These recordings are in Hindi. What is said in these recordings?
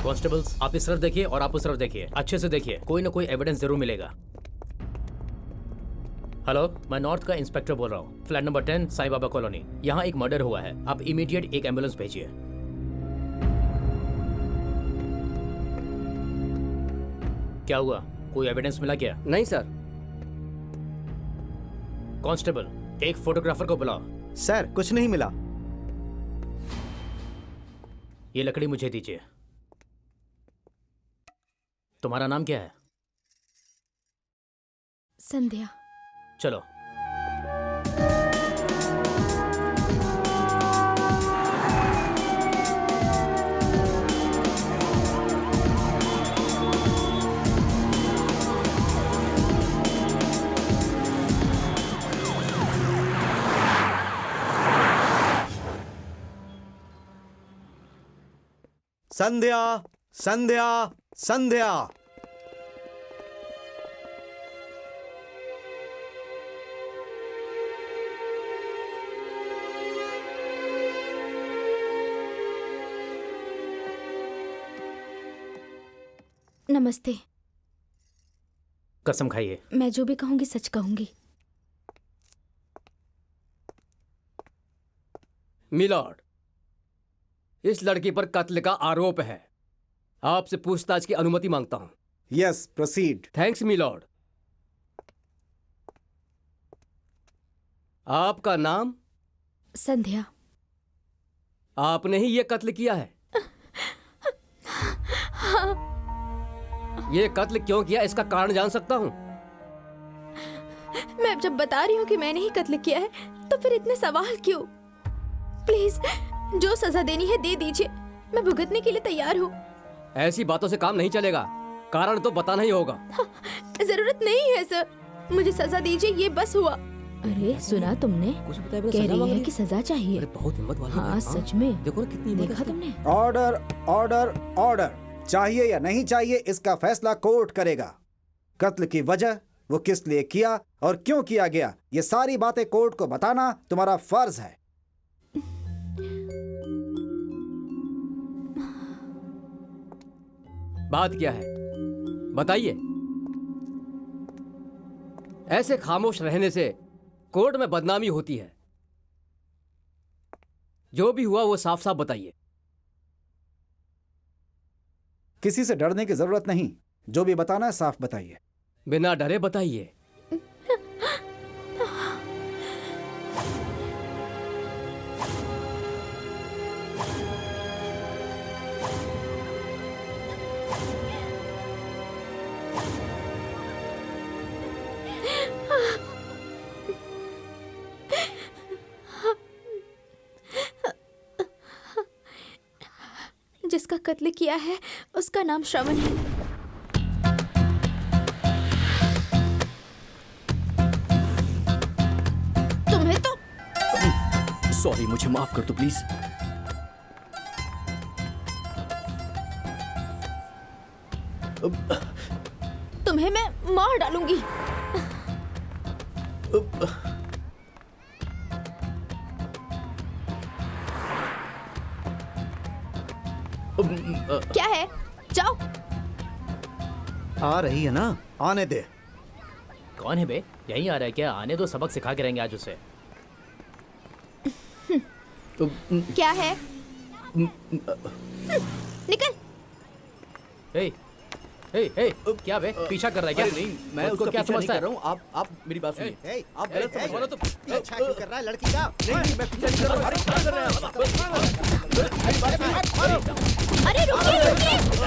कॉन्स्टेबल्स, आप इस तरफ देखिए और आप उस तरफ देखिए, अच्छे से देखिए, कोई ना कोई एविडेंस जरूर मिलेगा। हेलो, मैं नॉर्थ का इंस्पेक्टर बोल रहा हूँ, flat number 10 Sai Baba colony. यहाँ एक मर्डर हुआ है, आप इमीडिएट एक एम्बुलेंस भेजिए। क्या हुआ, कोई एविडेंस मिला क्या? नहीं सर। कांस्टेबल, एक फोटोग्राफर को बुलाओ। सर कुछ नहीं मिला। ये लकड़ी मुझे दीजिए। तुम्हारा नाम क्या है? संध्या। चलो। संध्या, संध्या, संध्या। नमस्ते। कसम खाइए। मैं जो भी कहूंगी सच कहूंगी। मिलॉर्ड, इस लड़की पर कत्ल का आरोप है। आपसे पूछताछ की अनुमति मांगता हूं। Yes, proceed. Thanks milord. आपका नाम? संध्या। आपने ही ये कत्ल किया है? ये कत्ल क्यों किया, इसका कारण जान सकता हूं? मैं जब बता रही हूँ कि मैंने ही कत्ल किया है, तो फिर इतने सवाल क्यों? प्लीज, जो सजा देनी है दे दीजिए, मैं भुगतने के लिए तैयार हूँ। ऐसी बातों से काम नहीं चलेगा, कारण तो बताना ही होगा। जरूरत नहीं है सर, मुझे सजा दीजिए, ये बस हुआ। अरे सुना तुमने? कुछ बताए कह रही है कि सजा चाहिए। अरे बहुत हिम्मत वाली है। हाँ सच में। देखो ना कितनी हिम्मत देखा है। तुमने? Order, order, order. चाहिए या नहीं चाहिए, इसका फैसला कोर्ट करेगा। कत्ल की वजह, वो किस लिए किया और क्यों किया गया, ये सारी बातें कोर्ट को बताना तुम्हारा फर्ज है। बात क्या है, बताइए। ऐसे खामोश रहने से कोर्ट में बदनामी होती है। जो भी हुआ वो साफ साफ बताइए। किसी से डरने की जरूरत नहीं, जो भी बताना है साफ बताइए। बिना डरे बताइए। जिसका कत्ल किया है उसका नाम श्रवण है। तुम्हें तो सॉरी, मुझे माफ कर दो प्लीज। तुम्हें मैं मार डालूंगी। क्या है? जाओ। आ रही है ना, आने दे। कौन है बे? यहीं आ रहा है क्या? आने दो, सबक सिखा के रहेंगे आज उसे। क्या है? निकल। हे, क्या बे? पीछा कर रहा है क्या? नहीं, मैं उसको उसका क्या पीछा नहीं समझता कर है? रहा हूँ। आप मेरी बात सुनिए। आप ए, गलत समझ रहे हो। तो पीछा क्यों कर रहा है लड़की का? नहीं, मैं पीछा नहीं कर रहा हूँ। क्या कर रहे हैं? अरे रुकिए,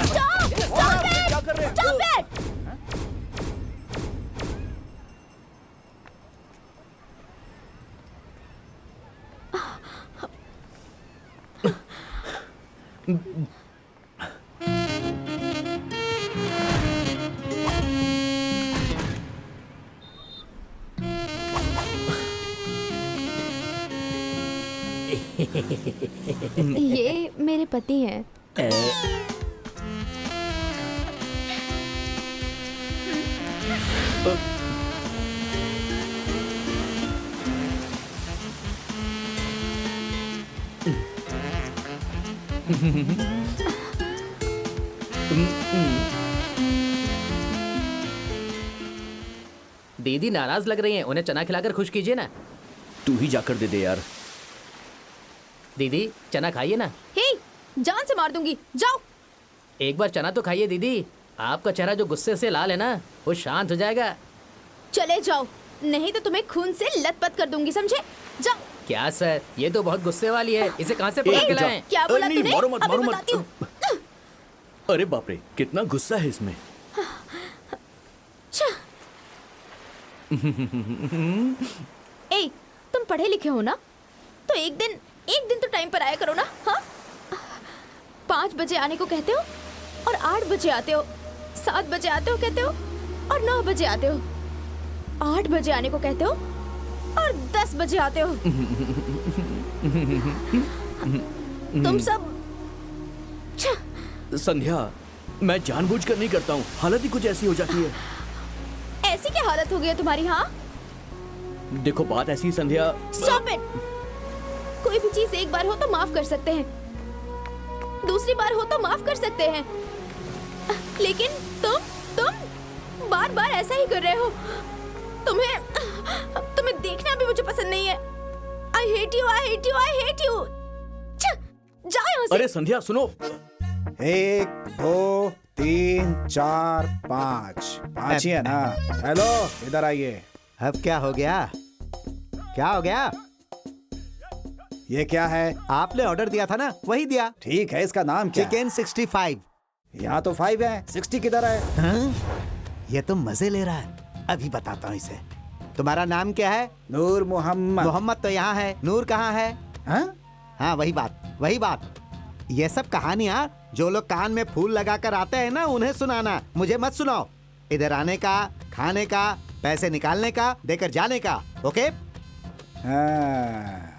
स्टॉप, स्टॉप इट, क्या कर रहे हैं? Stop it. ये मेरे पति हैं। दीदी नाराज लग रही हैं, उन्हें चना खिलाकर खुश कीजिए ना। तू ही जाकर दे दे यार। दीदी चना खाइए ना। हे, जान से मार दूंगी, जाओ। एक बार चना तो खाइए दीदी, आपका चेहरा जो गुस्से से लाल है ना वो शांत हो जाएगा। चले जाओ, नहीं तो तुम्हें खून से लथपथ कर दूंगी, समझे? जाओ। क्या सर, ये तो बहुत गुस्से वाली है, इसे कहाँ से पकड़ के लाएं? क्या बोला नहीं, तूने? मारो मत, अभी मारो मत। बताती हूँ। अरे बाप रे, कितना गुस्सा है इसमें। छा। ए, तुम पढ़े लिखे हो ना, तो एक दिन तो टाइम पर आया करो ना। हाँ, 5 बजे आने को कहते हो और 8 बजे आते हो, 7 बजे आते हो कहते हो और 9 बजे आते हो, 8 बजे आने को कहते हो और 10 बजे आते हो। तुम सब छा। संध्या, मैं जानबूझकर नहीं करता हूँ, हालत ही कुछ ऐसी हो जाती है। ऐसी क्या हालत हो गई है तुम्हारी? हाँ, देखो बात ऐसी, संध्या। Stop it. कोई भी चीज एक बार हो तो माफ कर सकते हैं, दूसरी बार हो तो माफ कर सकते हैं, लेकिन तुम बार बार ऐसा ही कर रहे हो। तुम्हें देखना भी मुझे पसंद नहीं है। I hate you, I hate you, I hate you। जाओ यहाँ से। अरे संध्या सुनो। 1 2 3 4 5 5 ही है ना? हेलो, इधर आइए। अब क्या हो गया? क्या हो गया? ये क्या है? आपने ऑर्डर दिया था ना, वही दिया। ठीक है, इसका नाम क्या है? चिकन 65। यहाँ तो 5 है, 60 किधर है? हाँ? ये तो मजे ले रहा है, अभी बताता हूँ इसे। तुम्हारा नाम क्या है? नूर मोहम्मद। मोहम्मद तो यहाँ है, नूर कहाँ है? हाँ? हाँ, वही बात। ये सब कहानियाँ जो लोग कान में फूल लगाकर आते हैं ना, उन्हें सुनाना, मुझे मत सुनाओ। इधर आने का, खाने का, पैसे निकालने का, देकर जाने का, ओके? हाँ।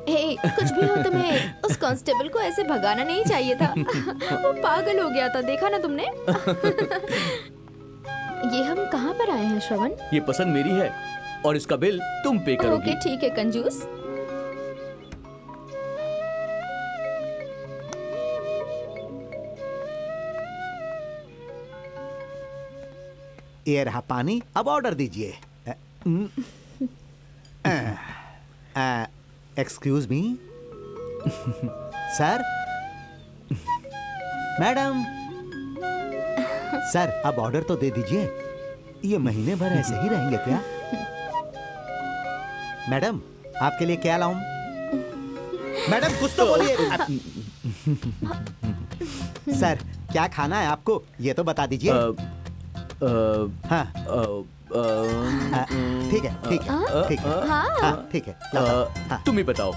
हे, कुछ भी हो, तुम्हें उस कांस्टेबल को ऐसे भगाना नहीं चाहिए था। वो पागल हो गया था, देखा ना तुमने? ये हम कहाँ पर आए हैं श्रवण? ये पसंद मेरी है और इसका बिल तुम पे करोगी। ओके, ठीक है कंजूस। ये रहा पानी, अब ऑर्डर दीजिए। Excuse me sir, madam, sir अब ऑर्डर तो दे दीजिए। ये महीने भर ऐसे ही रहेंगे क्या? मैडम, आपके लिए क्या लाऊं? मैडम कुछ तो बोलिए। सर क्या खाना है आपको, ये तो बता दीजिए। हाँ ठीक है, ठीक है, ठीक है, हाँ ठीक है, हाँ। तुम ही बताओ।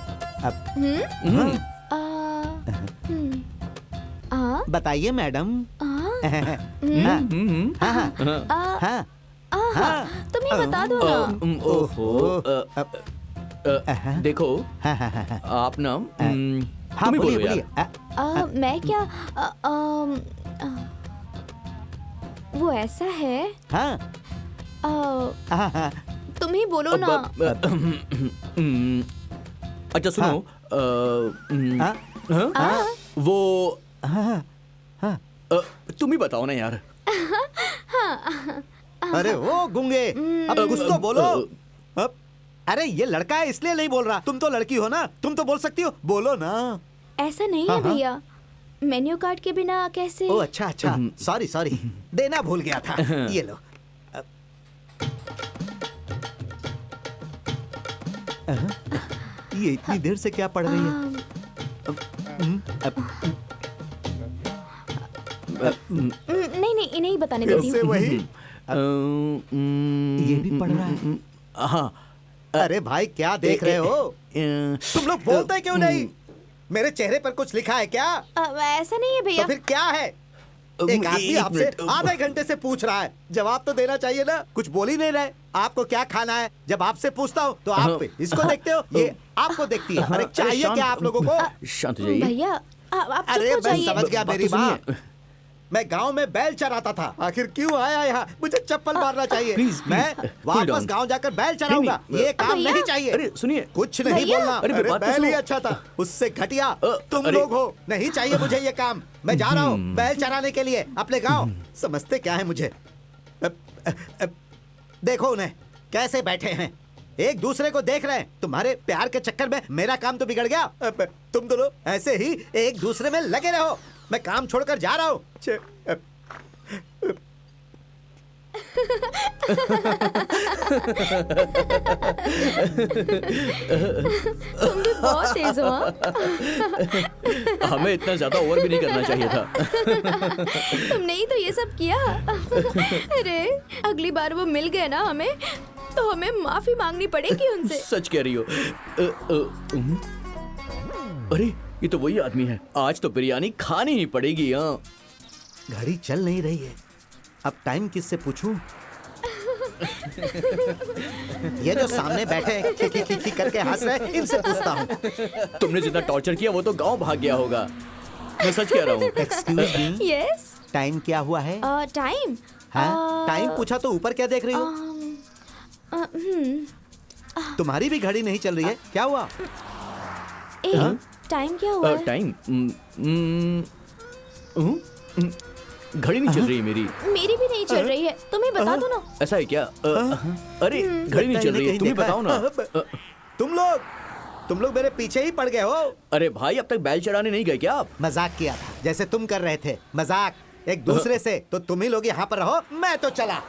बताइए मैडम। तुम ही बता दो ना। ओहो, देखो आप ना तुम ही बोलो यार। मैं क्या वो ऐसा है। हाँ तुम ही बोलो ना। अच्छा सुनो, वो तुम ही बताओ ना यार। अरे वो गुंगे, अब कुछ तो बोलो। अब अरे ये लड़का है इसलिए नहीं बोल रहा, तुम तो लड़की हो ना, तुम तो बोल सकती हो, बोलो ना। ऐसा नहीं है भैया, मेन्यू कार्ड के बिना कैसे। ओ अच्छा अच्छा, सॉरी सॉरी, देना भूल गया था। ये लो। ये इतनी देर से क्या पढ़ रही है? नहीं नहीं, इन्हें ही बताने देती हूँ। वही ये भी पढ़ रहा है। हाँ। अरे भाई क्या देख रहे हो? तुम लोग बोलते क्यों नहीं? मेरे चेहरे पर कुछ लिखा है क्या? ऐसा नहीं है भैया। तो फिर क्या है? एक आदमी आपसे आधे घंटे से पूछ रहा है, जवाब तो देना चाहिए ना। कुछ बोल ही नहीं रहे। आपको क्या खाना है? जब आपसे पूछता हूँ तो आप इसको देखते हो, ये आपको देखती है। अरे चाहिए क्या आप लोगों को? शांत हो जाइए भैया आप अरे चुप हो मैं जाइए। समझ गया मेरी बात। मैं गांव में बैल चराता था। आखिर क्यों आया यहाँ? मुझे चप्पल मारना चाहिए। Please, मैं cool वापस down. गांव जाकर बैल चराऊंगा। ये काम भैया। नहीं चाहिए। अरे सुनिए, कुछ नहीं भैया। बोलना। अरे, अरे बात तो बैल ही सुनो। अच्छा था, उससे घटिया तुम अरे। लोग हो। नहीं चाहिए मुझे ये काम। मैं जा रहा हूँ बैल चराने के लिए अपने गाँव। समझते क्या है मुझे? देखो उन्हें कैसे बैठे हैं, एक दूसरे को देख रहे हैं। तुम्हारे प्यार के चक्कर में मेरा काम तो बिगड़ गया। तुम दोनों ऐसे ही एक दूसरे में लगे रहो। मैं काम छोड़कर जा रहा हूँ। तुम भी बहुत तेज हो हाँ? हमें इतना ज्यादा ओवर भी नहीं करना चाहिए था। तुमने ही तो ये सब किया। अरे अगली बार वो मिल गए ना हमें, तो हमें माफी मांगनी पड़ेगी उनसे। सच कह रही हो। अरे ये तो वही आदमी है। आज तो बिरयानी खानी ही पड़ेगी। हाँ, घड़ी चल नहीं रही है, अब टाइम किससे पूछूं? ये जो सामने बैठे खी करके हंस रहे, इनसे पूछता हूँ। तुमने जितना टॉर्चर किया वो तो गांव भाग गया होगा। मैं सच कह रहा हूँ। एक्सक्यूज मी, यस टाइम क्या हुआ है? टाइम हाँ, टाइम पूछा तो ऊपर क्या देख रही हो? तुम्हारी भी घड़ी नहीं चल रही है, क्या हुआ? टाइम क्या हुआ है? टाइम घड़ी नहीं चल रही है मेरी। मेरी भी नहीं चल रही है, तुम्हें बता दो ना। ऐसा है क्या? अरे घड़ी नहीं चल रही है, तुम ही बताओ ना। तुम लोग मेरे पीछे ही पड़ गए हो। अरे भाई, अब तक बैल चढ़ाने नहीं गए क्या आप? मजाक किया था, जैसे तुम कर रहे थे मजाक एक दूसरे से। तो तुम ही लोग यहाँ पर रहो, मैं तो चला।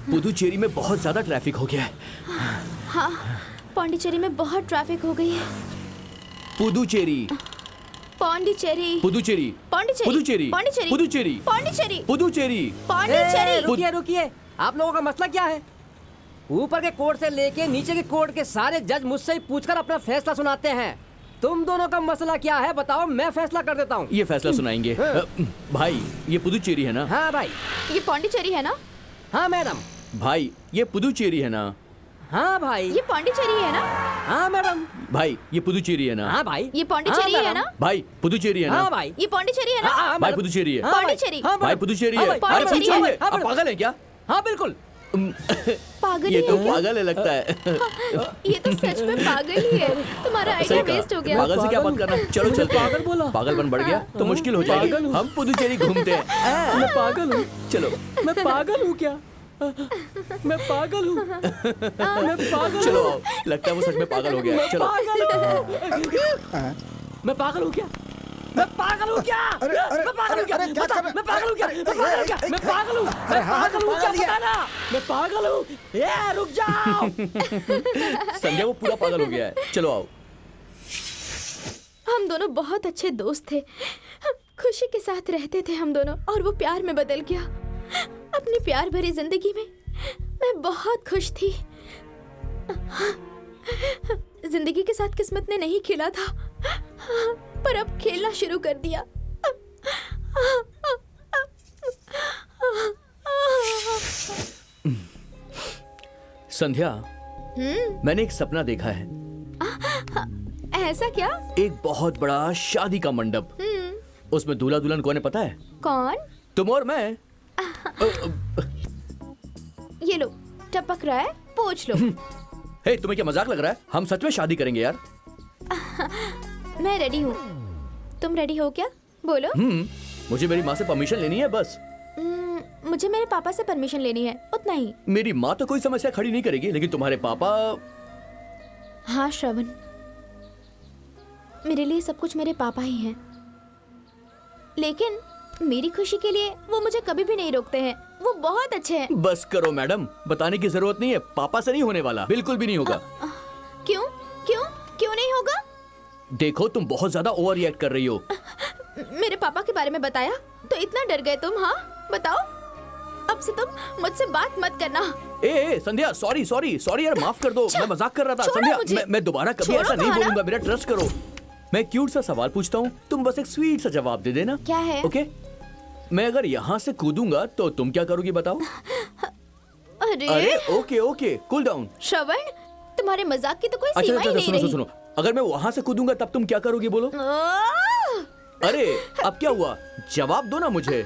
पुदुचेरी में बहुत ज्यादा ट्रैफिक हो गया है। हाँ, पौंडीचेरी में बहुत ट्रैफिक हो गई है। पुदुचेरी, पौंडीचेरी, पुदुचेरी, पौंडीचेरी, पुदुचेरी, पौंडीचेरी, पुदुचेरी, पौंडीचेरी, पुदुचेरी। पौंडीचेरी। रुकिए रुकिए, आप लोगों का मसला क्या है? ऊपर के कोर्ट से लेके नीचे के कोर्ट के सारे जज मुझसे ही पूछकर अपना फैसला सुनाते हैं। तुम दोनों का मसला क्या है बताओ, मैं फैसला कर देता हूँ। ये फैसला सुनाएंगे। भाई ये पुदुचेरी है ना? हाँ भाई। ये पौंडीचेरी है ना? हाँ मैडम। भाई ये पुदुचेरी है ना? हाँ भाई। ये पौंडीचेरी है ना? हाँ मैडम। भाई ये पुदुचेरी है ना? हाँ भाई। ये पौंडीचेरी है ना? भाई पुदुचेरी है ना? हाँ भाई। ये पौंडीचेरी है ना? हाँ, भाई पुदुचेरी है। हाँ, भाई। पौंडीचेरी। हाँ, भाई मैडम। पुदुचेरी हाँ, है। भाई, अरे पौंडीचेरी पूछो, है। आप पागल है क्या? हाँ बिल्कुल। पागल ये ही तो है क्या? पागल है लगता है। ये तो सच में पागल ही है। तुम्हारा आइडिया सही वेस्ट हो कहा। गया। पागल से क्या बात करना? चलो चलते हैं। पागल बोला। पागलपन बढ़ गया तो मुश्किल हो जाएगी। पागल हूँ। हम पुदुचेरी घूमते हैं। मैं पागल हूँ। चलो मैं पागल हूँ क्या? मैं पागल हूँ। मैं पागल चलो हूँ। आओ। लगता है वो सच में पागल हो गया है। चलो पागल हूँ। मैं पागल हूँ क्या? मैं पागल हूँ क्या? मैं पागल हूँ क्या? अरे, क्या बता, कर रहे- मैं पागल हूँ क्या? मैं पागल हूँ क्या? मैं पागल हूँ। मैं पागल हूँ क्या? बताना। मैं पागल हूँ। ये रुक जाओ। संजय वो पूरा पागल हो गया है। चलो आओ। हम दोनों बहुत अच्छे दोस्त थे, खुशी के साथ रहते थे हम दोनों, और वो प्यार में बदल गया। अपनी प्यार भरी जिंदगी में मैं बहुत खुश थी। जिंदगी के साथ किस्मत ने नहीं खेला था, पर अब खेलना शुरू कर दिया। संध्या, मैंने एक सपना देखा है। ऐसा क्या? एक बहुत बड़ा शादी का मंडप। उसमें दूल्हा दुल्हन कौन है पता है? कौन? तुम और मैं। ये लो, टपक रहा है, पूछ लो। हे, तुम्हें क्या मजाक लग रहा है? हम सच में शादी करेंगे यार। मैं रेडी हूँ, तुम रेडी हो क्या? बोलो। मुझे मेरी माँ से परमिशन लेनी है बस। मुझे मेरे पापा से परमिशन लेनी है, उतना ही। मेरी माँ तो कोई समस्या खड़ी नहीं करेगी, लेकिन तुम्हारे पापा। हाँ श्रवण, मेरे लिए सब कुछ मेरे पापा ही हैं, लेकिन मेरी खुशी के लिए वो मुझे कभी भी नहीं रोकते हैं। वो बहुत अच्छे हैं। बस करो मैडम, बताने की जरूरत नहीं है, पापा से नहीं होने वाला, बिल्कुल भी नहीं होगा। क्यों क्यों क्यों नहीं होगा? देखो तुम बहुत ज्यादा ओवर रिएक्ट कर रही हो। मेरे पापा के बारे में बताया तो इतना डर गए तुम? हाँ बताओ, अब से तुम मुझसे बात मत करना। ए संध्या, सॉरी सॉरी सॉरी यार, माफ कर दो, मैं मजाक कर रहा था। छोड़ो मुझे। संध्या, मैं दोबारा कभी छोड़ो ऐसा नहीं कहा ना। बोलूंगा, मेरा ट्रस्ट करो। मैं क्यूट सा सवाल पूछता हूँ, तुम बस एक स्वीट सा जवाब दे देना। क्या है? ओके, मैं अगर यहाँ से कूदूंगा तो तुम क्या करोगी बताओ? अरे ओके ओके, कूल डाउन। श्रवण, तुम्हारे मजाक की तो कोई अच्छा सीमा अच्छा ही नहीं सुनो रही। सुनो, अगर मैं वहाँ से कूदूंगा तब तुम क्या करोगी बोलो? अरे अब क्या हुआ, जवाब दो ना मुझे।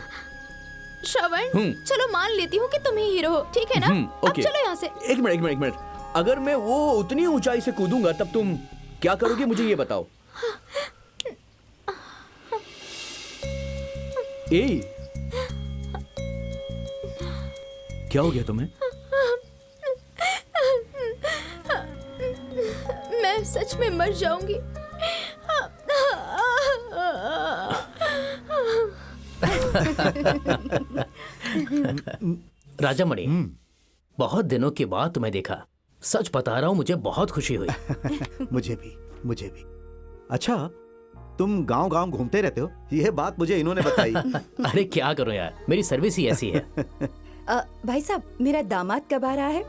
श्रवण, चलो मान लेती हूँ कि तुम ही हीरो हो, ठीक है ना? अब ओके। चलो यहाँ से। एक मिनट, अगर मैं वो उतनी ऊंचाई से कूदूंगा तब तुम क्या करोगी मुझे ये बताओ। ए, क्या हो गया तुम्हें? मैं सच में मर जाऊंगी। राजामणि, बहुत दिनों के बाद तुम्हें देखा। सच बता रहा हूँ, मुझे बहुत खुशी हुई। मुझे भी। अच्छा, तुम गांव-गांव घूमते रहते हो, यह बात मुझे इन्होंने बताई। अरे क्या करूं यार, मेरी सर्विस ही ऐसी है। भाई साहब, मेरा दामाद कब आ रहा है?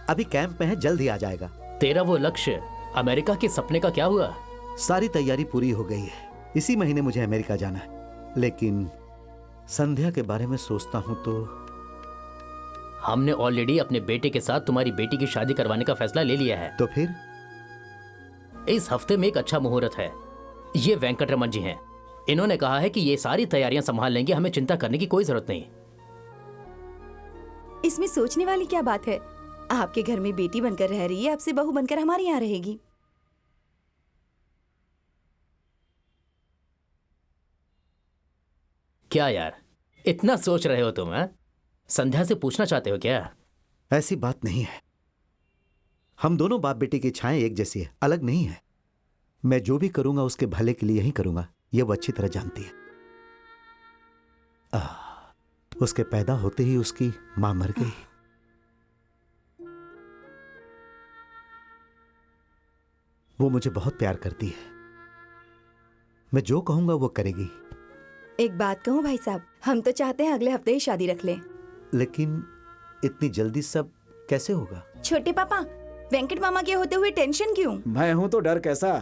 अभी कैंप में है, जल्द ही आ जाएगा। तेरा वो लक्ष्य अमेरिका के सपने का क्या हुआ? सारी तैयारी पूरी हो गई है, इसी महीने मुझे अमेरिका जाना है। लेकिन संध्या के बारे में सोचता हूँ तो। हमने ऑलरेडी अपने बेटे के साथ तुम्हारी बेटी की शादी करवाने का फैसला ले लिया है। तो फिर इस हफ्ते में एक अच्छा मुहूर्त है। ये वेंकटरमन जी हैं। इन्होंने कहा है कि ये सारी तैयारियां संभाल लेंगे, हमें चिंता करने की कोई जरूरत नहीं। इसमें सोचने वाली क्या बात है? आपके घर में बेटी बनकर रह रही है, आपसे बहू बनकर हमारे यहाँ रहेगी। क्या यार, इतना सोच रहे हो तुम? हैं? संध्या से पूछना चाहते हो क्या? ऐसी बात नहीं है। हम दोनों बाप बेटे की इच्छाएं एक जैसी है, अलग नहीं है। मैं जो भी करूंगा उसके भले के लिए ही करूंगा, यह वो अच्छी तरह जानती है। उसके पैदा होते ही उसकी मां मर गई। वो मुझे बहुत प्यार करती है। मैं जो कहूंगा वो करेगी। एक बात कहूँ भाई साहब, हम तो चाहते हैं अगले हफ्ते ही शादी रख लें। लेकिन इतनी जल्दी सब कैसे होगा? छोटे पापा, वेंकट मामा के होते हुए टेंशन क्यों? मैं हूं तो डर कैसा?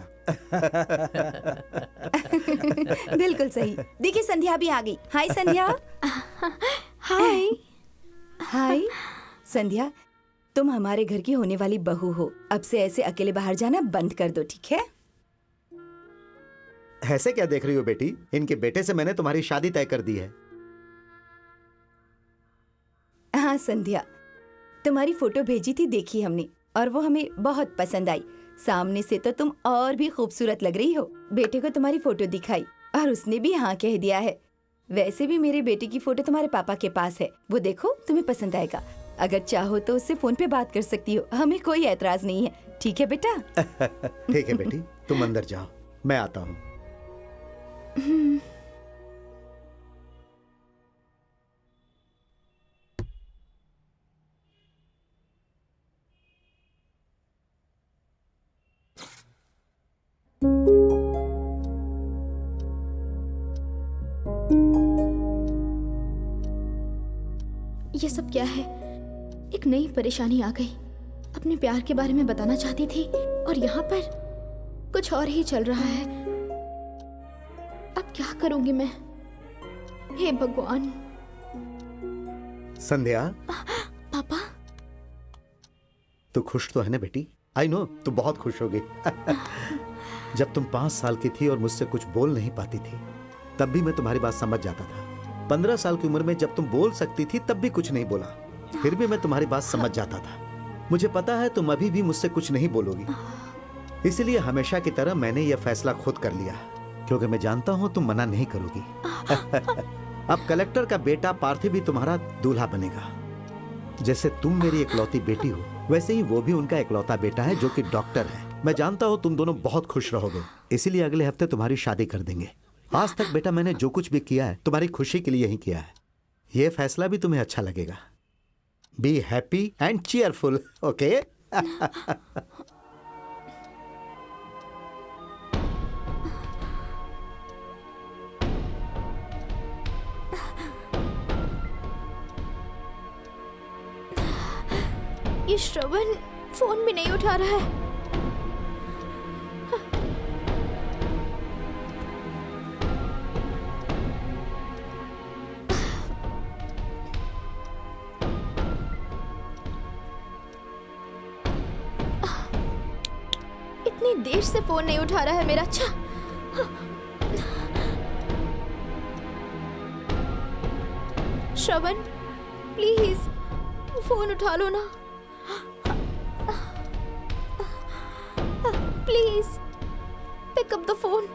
बिल्कुल सही। देखिए संध्या भी आ गई। हाय संध्या। हाय। हाय संध्या, तुम हमारे घर की होने वाली बहू हो। अब से ऐसे अकेले बाहर जाना बंद कर दो, ठीक है? ऐसे क्या देख रही हो बेटी? इनके बेटे से मैंने तुम्हारी शादी तय कर दी है। हाँ संध्या, तुम्हारी फोटो भेजी थी, देखी हमने, और वो हमें बहुत पसंद आई। सामने से तो तुम और भी खूबसूरत लग रही हो। बेटे को तुम्हारी फोटो दिखाई और उसने भी हाँ कह दिया है। वैसे भी मेरे बेटे की फोटो तुम्हारे पापा के पास है, वो देखो, तुम्हें पसंद आएगा। अगर चाहो तो उससे फोन पे बात कर सकती हो, हमें कोई ऐतराज नहीं है। ठीक है बेटा? ठीक है बेटी, तुम अंदर जाओ, मैं आता हूँ। ये सब क्या है? एक नई परेशानी आ गई। अपने प्यार के बारे में बताना चाहती थी और यहाँ पर कुछ और ही चल रहा है। अब क्या करूंगी मैं? हे भगवान। संध्या, पापा, तू खुश तो है ना बेटी? आई नो तू बहुत खुश होगी। जब तुम 5 साल की थी और मुझसे कुछ बोल नहीं पाती थी, तब भी मैं तुम्हारी बात समझ जाता था। 15 साल की उम्र में जब तुम बोल सकती थी, तब भी कुछ नहीं बोला, फिर भी मैं तुम्हारी बात समझ जाता था। मुझे पता है तुम अभी भी मुझसे कुछ नहीं बोलोगी, इसलिए हमेशा की तरह मैंने यह फैसला खुद कर लिया। क्योंकि मैं जानता हूँ तुम मना नहीं करोगी। अब कलेक्टर का बेटा पार्थिव भी तुम्हारा दूल्हा बनेगा। जैसे तुम मेरी इकलौती बेटी हो, वैसे ही वो भी उनका इकलौता बेटा है जो कि डॉक्टर है। मैं जानता हूँ तुम दोनों बहुत खुश रहोगे, इसीलिए अगले हफ्ते तुम्हारी शादी कर देंगे। आज तक बेटा मैंने जो कुछ भी किया है तुम्हारी खुशी के लिए ही किया है। ये फैसला भी तुम्हें अच्छा लगेगा। Be happy and cheerful, okay? ये श्रवण फोन भी नहीं उठा रहा है। इतनी देर से फोन नहीं उठा रहा है मेरा। अच्छा, श्रवण प्लीज फोन उठा लो ना, please pick up the phone.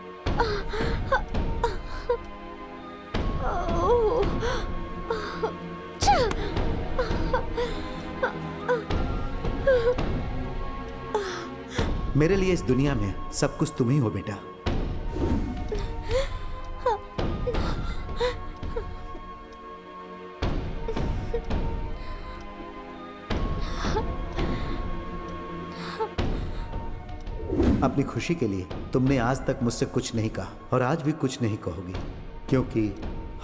मेरे लिए इस दुनिया में सब कुछ तुम ही हो बेटा। अपनी खुशी के लिए तुमने आज तक मुझसे कुछ नहीं कहा और आज भी कुछ नहीं कहोगी, क्योंकि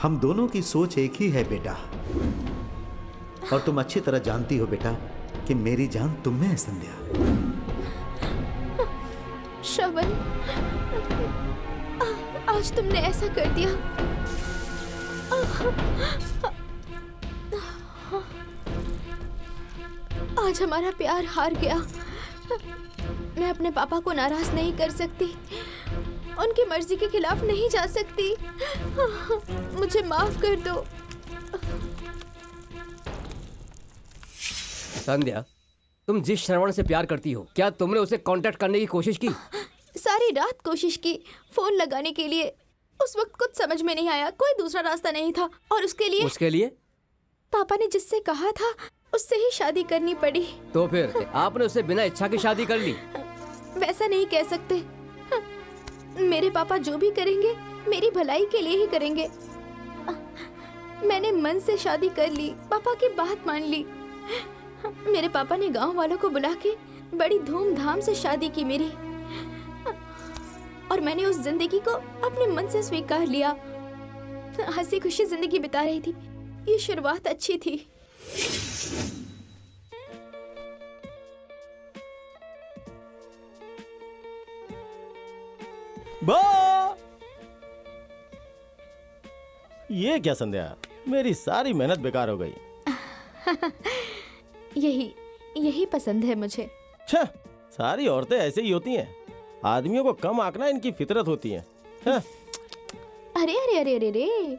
हम दोनों की सोच एक ही है बेटा। और तुम अच्छी तरह जानती हो बेटा कि मेरी जान तुम में है संध्या। श्रवण, आज तुमने ऐसा कर दिया। आज हमारा प्यार हार गया। मैं अपने पापा को नाराज नहीं कर सकती, उनकी मर्जी के खिलाफ नहीं जा सकती। मुझे माफ कर दो। संध्या, तुम जिस श्रवण से प्यार करती हो, क्या तुमने उसे कांटेक्ट करने की कोशिश की? सारी रात कोशिश की फोन लगाने के लिए। उस वक्त कुछ समझ में नहीं आया, कोई दूसरा रास्ता नहीं था। और उसके लिए पापा ने जिससे कहा था उससे ही शादी करनी पड़ी। तो फिर आपने उससे बिना इच्छा की शादी कर ली? वैसा नहीं कह सकते। मेरे पापा जो भी करेंगे मेरी भलाई के लिए ही करेंगे। मैंने मन से शादी कर ली, पापा की बात मान ली। मेरे पापा ने गांव वालों को बुला के बड़ी धूमधाम से शादी की मेरी, और मैंने उस जिंदगी को अपने मन से स्वीकार लिया। हंसी खुशी जिंदगी बिता रही थी। ये शुरुआत अच्छी थी। बा! ये क्या संध्या, मेरी सारी मेहनत बेकार हो गई। यही पसंद है मुझे। छह, सारी औरतें ऐसे ही होती हैं। आदमियों को कम आंकना इनकी फितरत होती है। अरे अरे अरे अरे रे,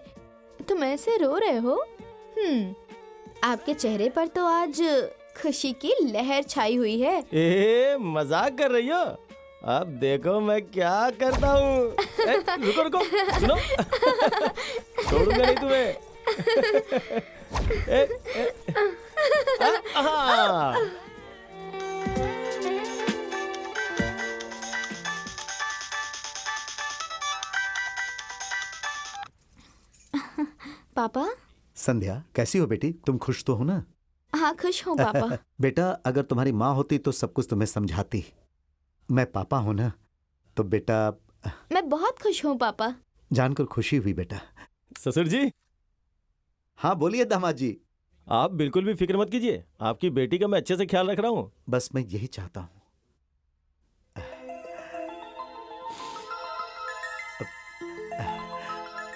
तुम ऐसे रो रहे हो? आपके चेहरे पर तो आज खुशी की लहर छाई हुई है। मजाक कर रही हो? अब देखो मैं क्या करता हूँ। रुको रुको, सुनो। छोड़ूंगा नहीं तुम्हें। पापा। संध्या, कैसी हो बेटी? तुम खुश तो हो ना? हाँ खुश हूँ पापा। बेटा, अगर तुम्हारी माँ होती तो सब कुछ तुम्हें समझाती। मैं पापा हूं ना, तो बेटा। मैं बहुत खुश हूँ पापा। जानकर खुशी हुई बेटा। ससुर जी। हाँ बोलिए दामाद जी। आप बिल्कुल भी फिक्र मत कीजिए, आपकी बेटी का मैं अच्छे से ख्याल रख रहा हूँ। बस मैं यही चाहता हूँ।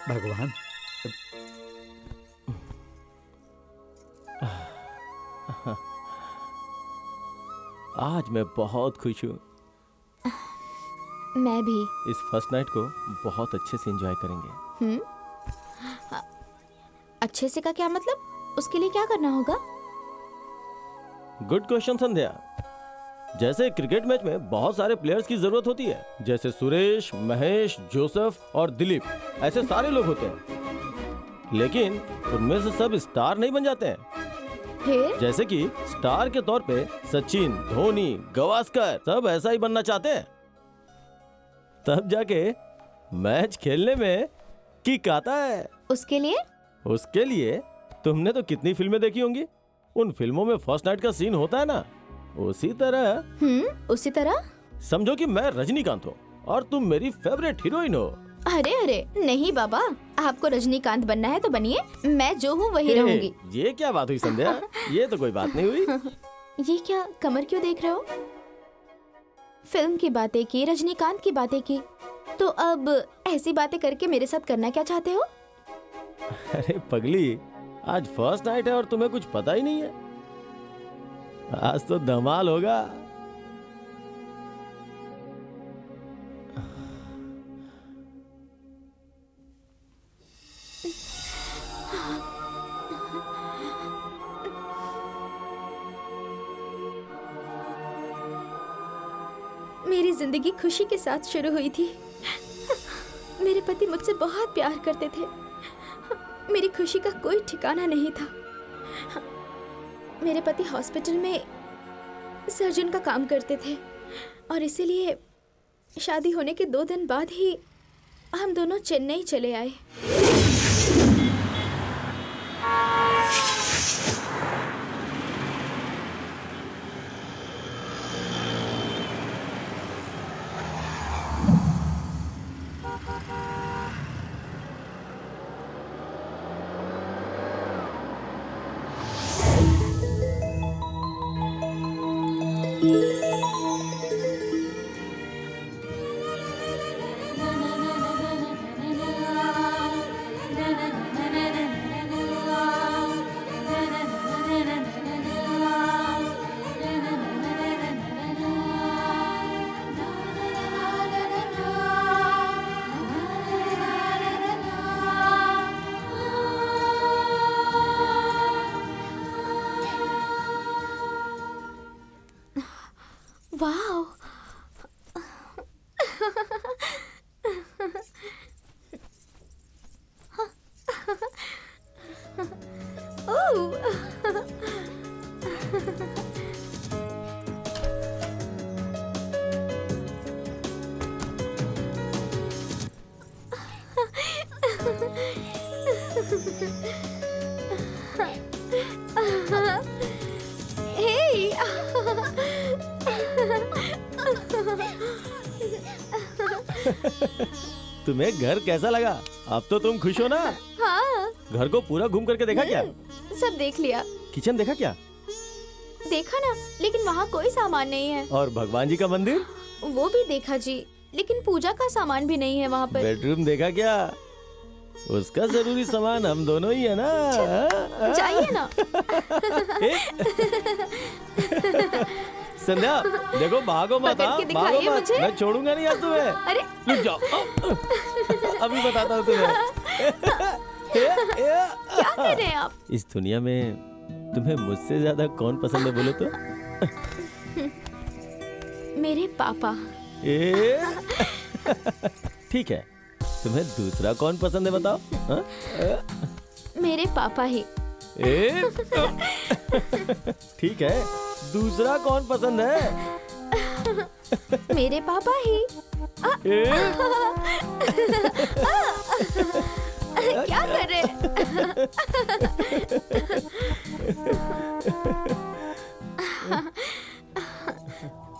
भगवान। आज मैं बहुत खुश हूँ। मैं भी। इस फर्स्ट नाइट को बहुत अच्छे से एंजॉय करेंगे। अच्छे से का क्या मतलब? उसके लिए क्या करना होगा? गुड क्वेश्चन संध्या। जैसे क्रिकेट मैच में बहुत सारे प्लेयर्स की जरूरत होती है, जैसे सुरेश, महेश, जोसेफ और दिलीप, ऐसे सारे लोग होते हैं, लेकिन उनमें से सब स्टार नहीं बन जाते हैं। फिर जैसे कि स्टार के तौर पे सचिन, धोनी, गावस्कर सब ऐसा ही बनना चाहते हैं, तब जाके मैच खेलने में किक आता है। उसके लिए तुमने तो कितनी फिल्में देखी होंगी, उन फिल्मों में फर्स्ट नाइट का सीन होता है ना, उसी तरह समझो कि मैं रजनीकांत हूँ और तुम मेरी फेवरेट हीरोइन हो। अरे नहीं बाबा, आपको रजनीकांत बनना है तो बनिए, मैं जो हूँ वही रहूंगी। ये क्या बात हुई संध्या, ये तो कोई बात नहीं हुई। ये क्या कमर क्यों देख रहे हो? फिल्म की बातें की, रजनीकांत की बातें की, तो अब ऐसी बातें करके मेरे साथ करना क्या चाहते हो? अरे पगली, आज फर्स्ट नाइट है और तुम्हें कुछ पता ही नहीं है। आज तो धमाल होगा। मेरी जिंदगी खुशी के साथ शुरू हुई थी। मेरे पति मुझसे बहुत प्यार करते थे। मेरी खुशी का कोई ठिकाना नहीं था। मेरे पति हॉस्पिटल में सर्जन का काम करते थे और इसीलिए शादी होने के 2 दिन बाद ही हम दोनों चेन्नई चले आए। वाओ, तुम्हें घर कैसा लगा? अब तो तुम खुश हो ना? हाँ। घर को पूरा घूम करके देखा क्या? सब देख लिया। किचन देखा क्या? देखा ना, लेकिन वहाँ कोई सामान नहीं है। और भगवान जी का मंदिर? वो भी देखा जी, लेकिन पूजा का सामान भी नहीं है वहाँ पर। बेडरूम देखा क्या? उसका जरूरी सामान हम दोनों ही है ना। जाइए ना। संध्या, देखो भागो मत, पकड़ के भागो दिखाइए मत, मुझे। मैं छोड़ूंगा नहीं आज तुम्हें। अरे रुक जाओ, अभी बताता हूँ तुम्हें। क्या कर रहे हैं आप? इस दुनिया में तुम्हें मुझसे ज्यादा कौन पसंद है बोलो तो? मेरे पापा। ठीक है, तुम्हें दूसरा कौन पसंद है बताओ? मेरे पापा ही। ठीक है, दूसरा कौन पसंद है? मेरे पापा ही। क्या कर रहे हैं?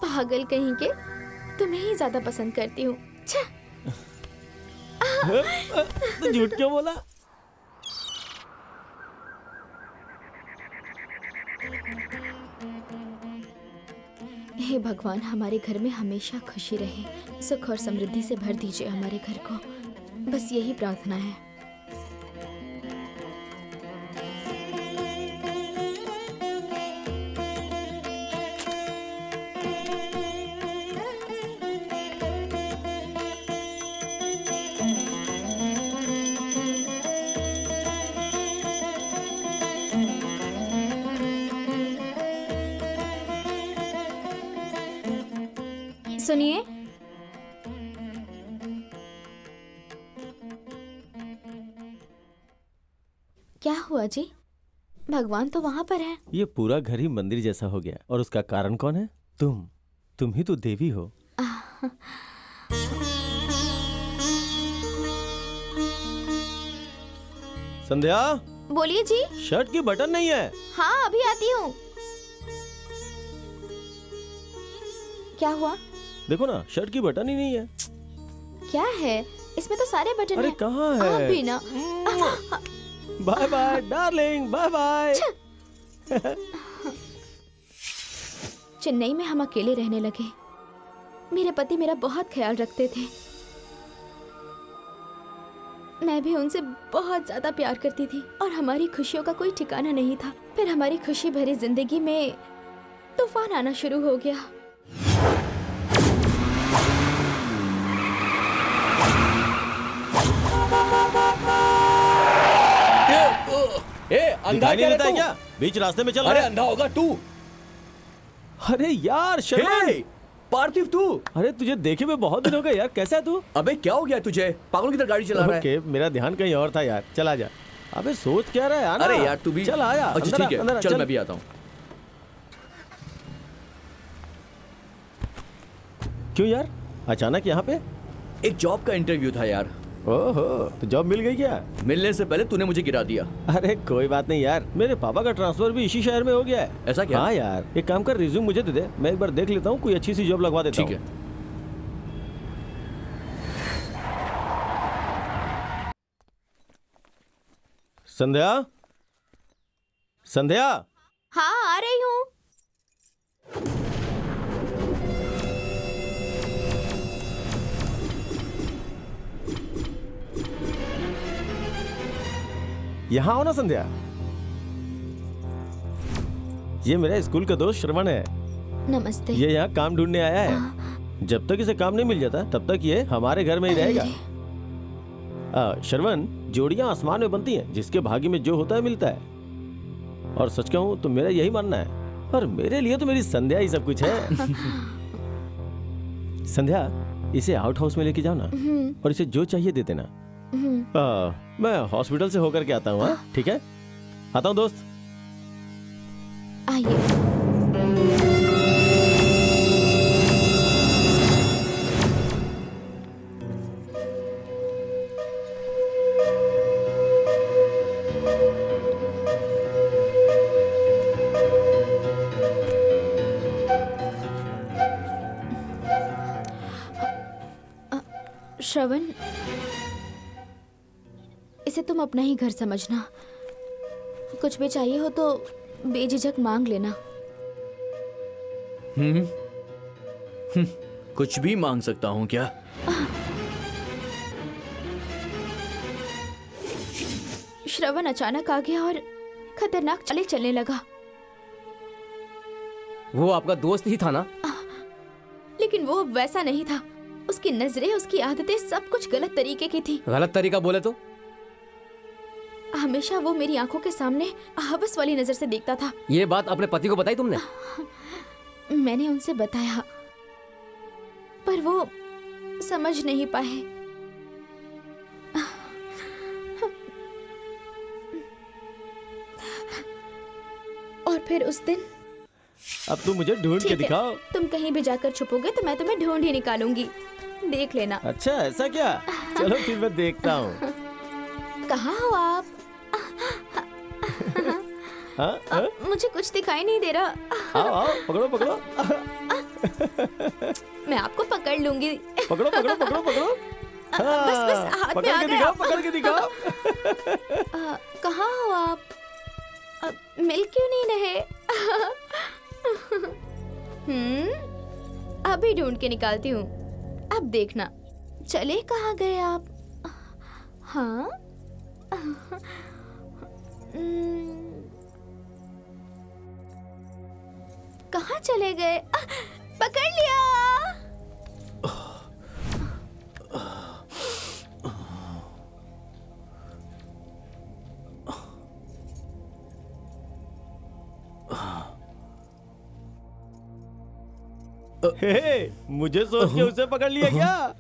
पागल कहीं के, तुम्हें ही ज्यादा पसंद करती हूँ। तो झूठ क्यों बोला? हे भगवान, हमारे घर में हमेशा खुशी रहे, सुख और समृद्धि से भर दीजिए हमारे घर को, बस यही प्रार्थना है। सुनिए। क्या हुआ जी? भगवान तो वहां पर है। ये पूरा घर ही मंदिर जैसा हो गया, और उसका कारण कौन है? तुम ही तो देवी हो। संध्या, बोलिए जी। शर्ट की बटन नहीं है। हाँ, अभी आती हूँ। क्या हुआ? देखो ना, शर्ट की बटन ही नहीं है। क्या है? इसमें तो सारे बटन अरे हैं। कहाँ है? आप भी ना। Bye bye darling, bye bye. Chennai में हम अकेले रहने लगे। मेरे पति मेरा बहुत ख्याल रखते थे। मैं भी उनसे बहुत ज्यादा प्यार करती थी और हमारी खुशियों का कोई ठिकाना नहीं था। फिर हमारी खुशी भरी जिंदगी में तूफान आना शुरू हो गया। अंधा दिखाई नहीं क्या देता है तू? क्या? बीच रास्ते में चल अरे रहा है। अंधा होगा तू। अरे यार शर्मन। हे, पार्थिव तू। अरे तुझे देखे हुए बहुत दिन हो गए यार, कैसा है तू? अबे क्या हो गया तुझे? पागलों की तरह गाड़ी चला रहा है। ओके, मेरा ध्यान कहीं और था यार। चल आ जा। अबे सोच क्या रहा है? आना। अरे यार तू भी। चल आया। अच्छा ठीक है, चल मैं भी आता हूँ। क्यों यार, अचानक यहाँ पे? एक जॉब का इंटरव्यू था यार। ओहो, तो जॉब मिल गई क्या? मिलने से पहले तूने मुझे गिरा दिया। अरे कोई बात नहीं यार, मेरे पापा का ट्रांसफर भी इसी शहर में हो गया है। ऐसा क्या? हाँ यार, एक काम कर, रिज्यूम मुझे दे दे, मैं एक बार देख लेता हूँ, कोई अच्छी सी जॉब लगवा देता हूँ। ठीक है। संध्या, संध्या। हाँ, आ रही हूँ। यहाँ आओ ना संध्या। ये मेरा स्कूल का दोस्त श्रवण है। नमस्ते। ये यहाँ काम ढूंढने आया है। जब तक इसे काम नहीं मिल जाता तब तक ये हमारे घर में ही रहेगा। श्रवण, जोड़ियां आसमान में बनती हैं, जिसके भाग्य में जो होता है मिलता है। और सच कहूं तो मेरा यही मानना है, और मेरे लिए तो मेरी संध्या ही सब कुछ है। संध्या, इसे आउट हाउस में लेके जाओ ना, और इसे जो चाहिए दे देना। मैं हॉस्पिटल से होकर के आता हूँ। हाँ ठीक है, आता हूँ दोस्त। आइए। श्रवण, इसे तुम अपना ही घर समझना। कुछ भी चाहिए हो तो बेझिझक मांग लेना। कुछ भी मांग सकता हूँ क्या? श्रवण अचानक आ गया और खतरनाक चालें चलने लगा। वो आपका दोस्त ही था ना? लेकिन वो वैसा नहीं था। उसकी नजरें, उसकी आदतें, सब कुछ गलत तरीके की थी। गलत तरीका बोले तो? हमेशा वो मेरी आंखों के सामने हवस वाली नजर से देखता था। ये बात अपने पति को बताई तुमने? मैंने उनसे बताया, पर वो समझ नहीं पाए। और फिर उस दिन। अब तुम मुझे ढूंढ के ठीक है, दिखाओ। तुम कहीं भी जाकर छुपोगे तो मैं तुम्हें ढूंढ ही निकालूंगी। देख लेना। अच्छा ऐसा क्या? चलो फिर मैं देखता हूँ। कहाँ हो आप? हाँ, हाँ? मुझे कुछ दिखाई नहीं दे रहा। आओ आओ, पकड़ो पकड़ो। मैं आपको पकड़ लूंगी। पकड़ो पकड़ो पकड़ो पकड़ो। बस बस हाथ में पकड़ आ के गया। दिखाओ, पकड़ के दिखाओ। कहाँ हो आप? मिल क्यों नहीं रहे? अभी ढूंढ के निकालती हूँ। अब देखना। चले कहाँ गए आप? हाँ? कहाँ चले गए? पकड़ लिया। हे, मुझे सोच के उसे पकड़ लिया क्या?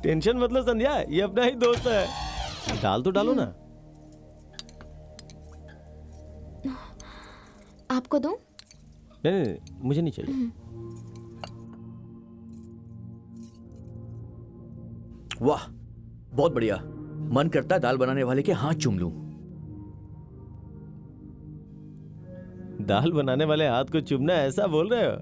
टेंशन मत लो संध्या, ये अपना ही दोस्त है। डाल तो डालो ना। आपको दूं? नहीं, मुझे नहीं चाहिए। वाह, बहुत बढ़िया। मन करता है दाल बनाने वाले के हाथ चूम लूं। दाल बनाने वाले हाथ को चूमना, ऐसा बोल रहे हो?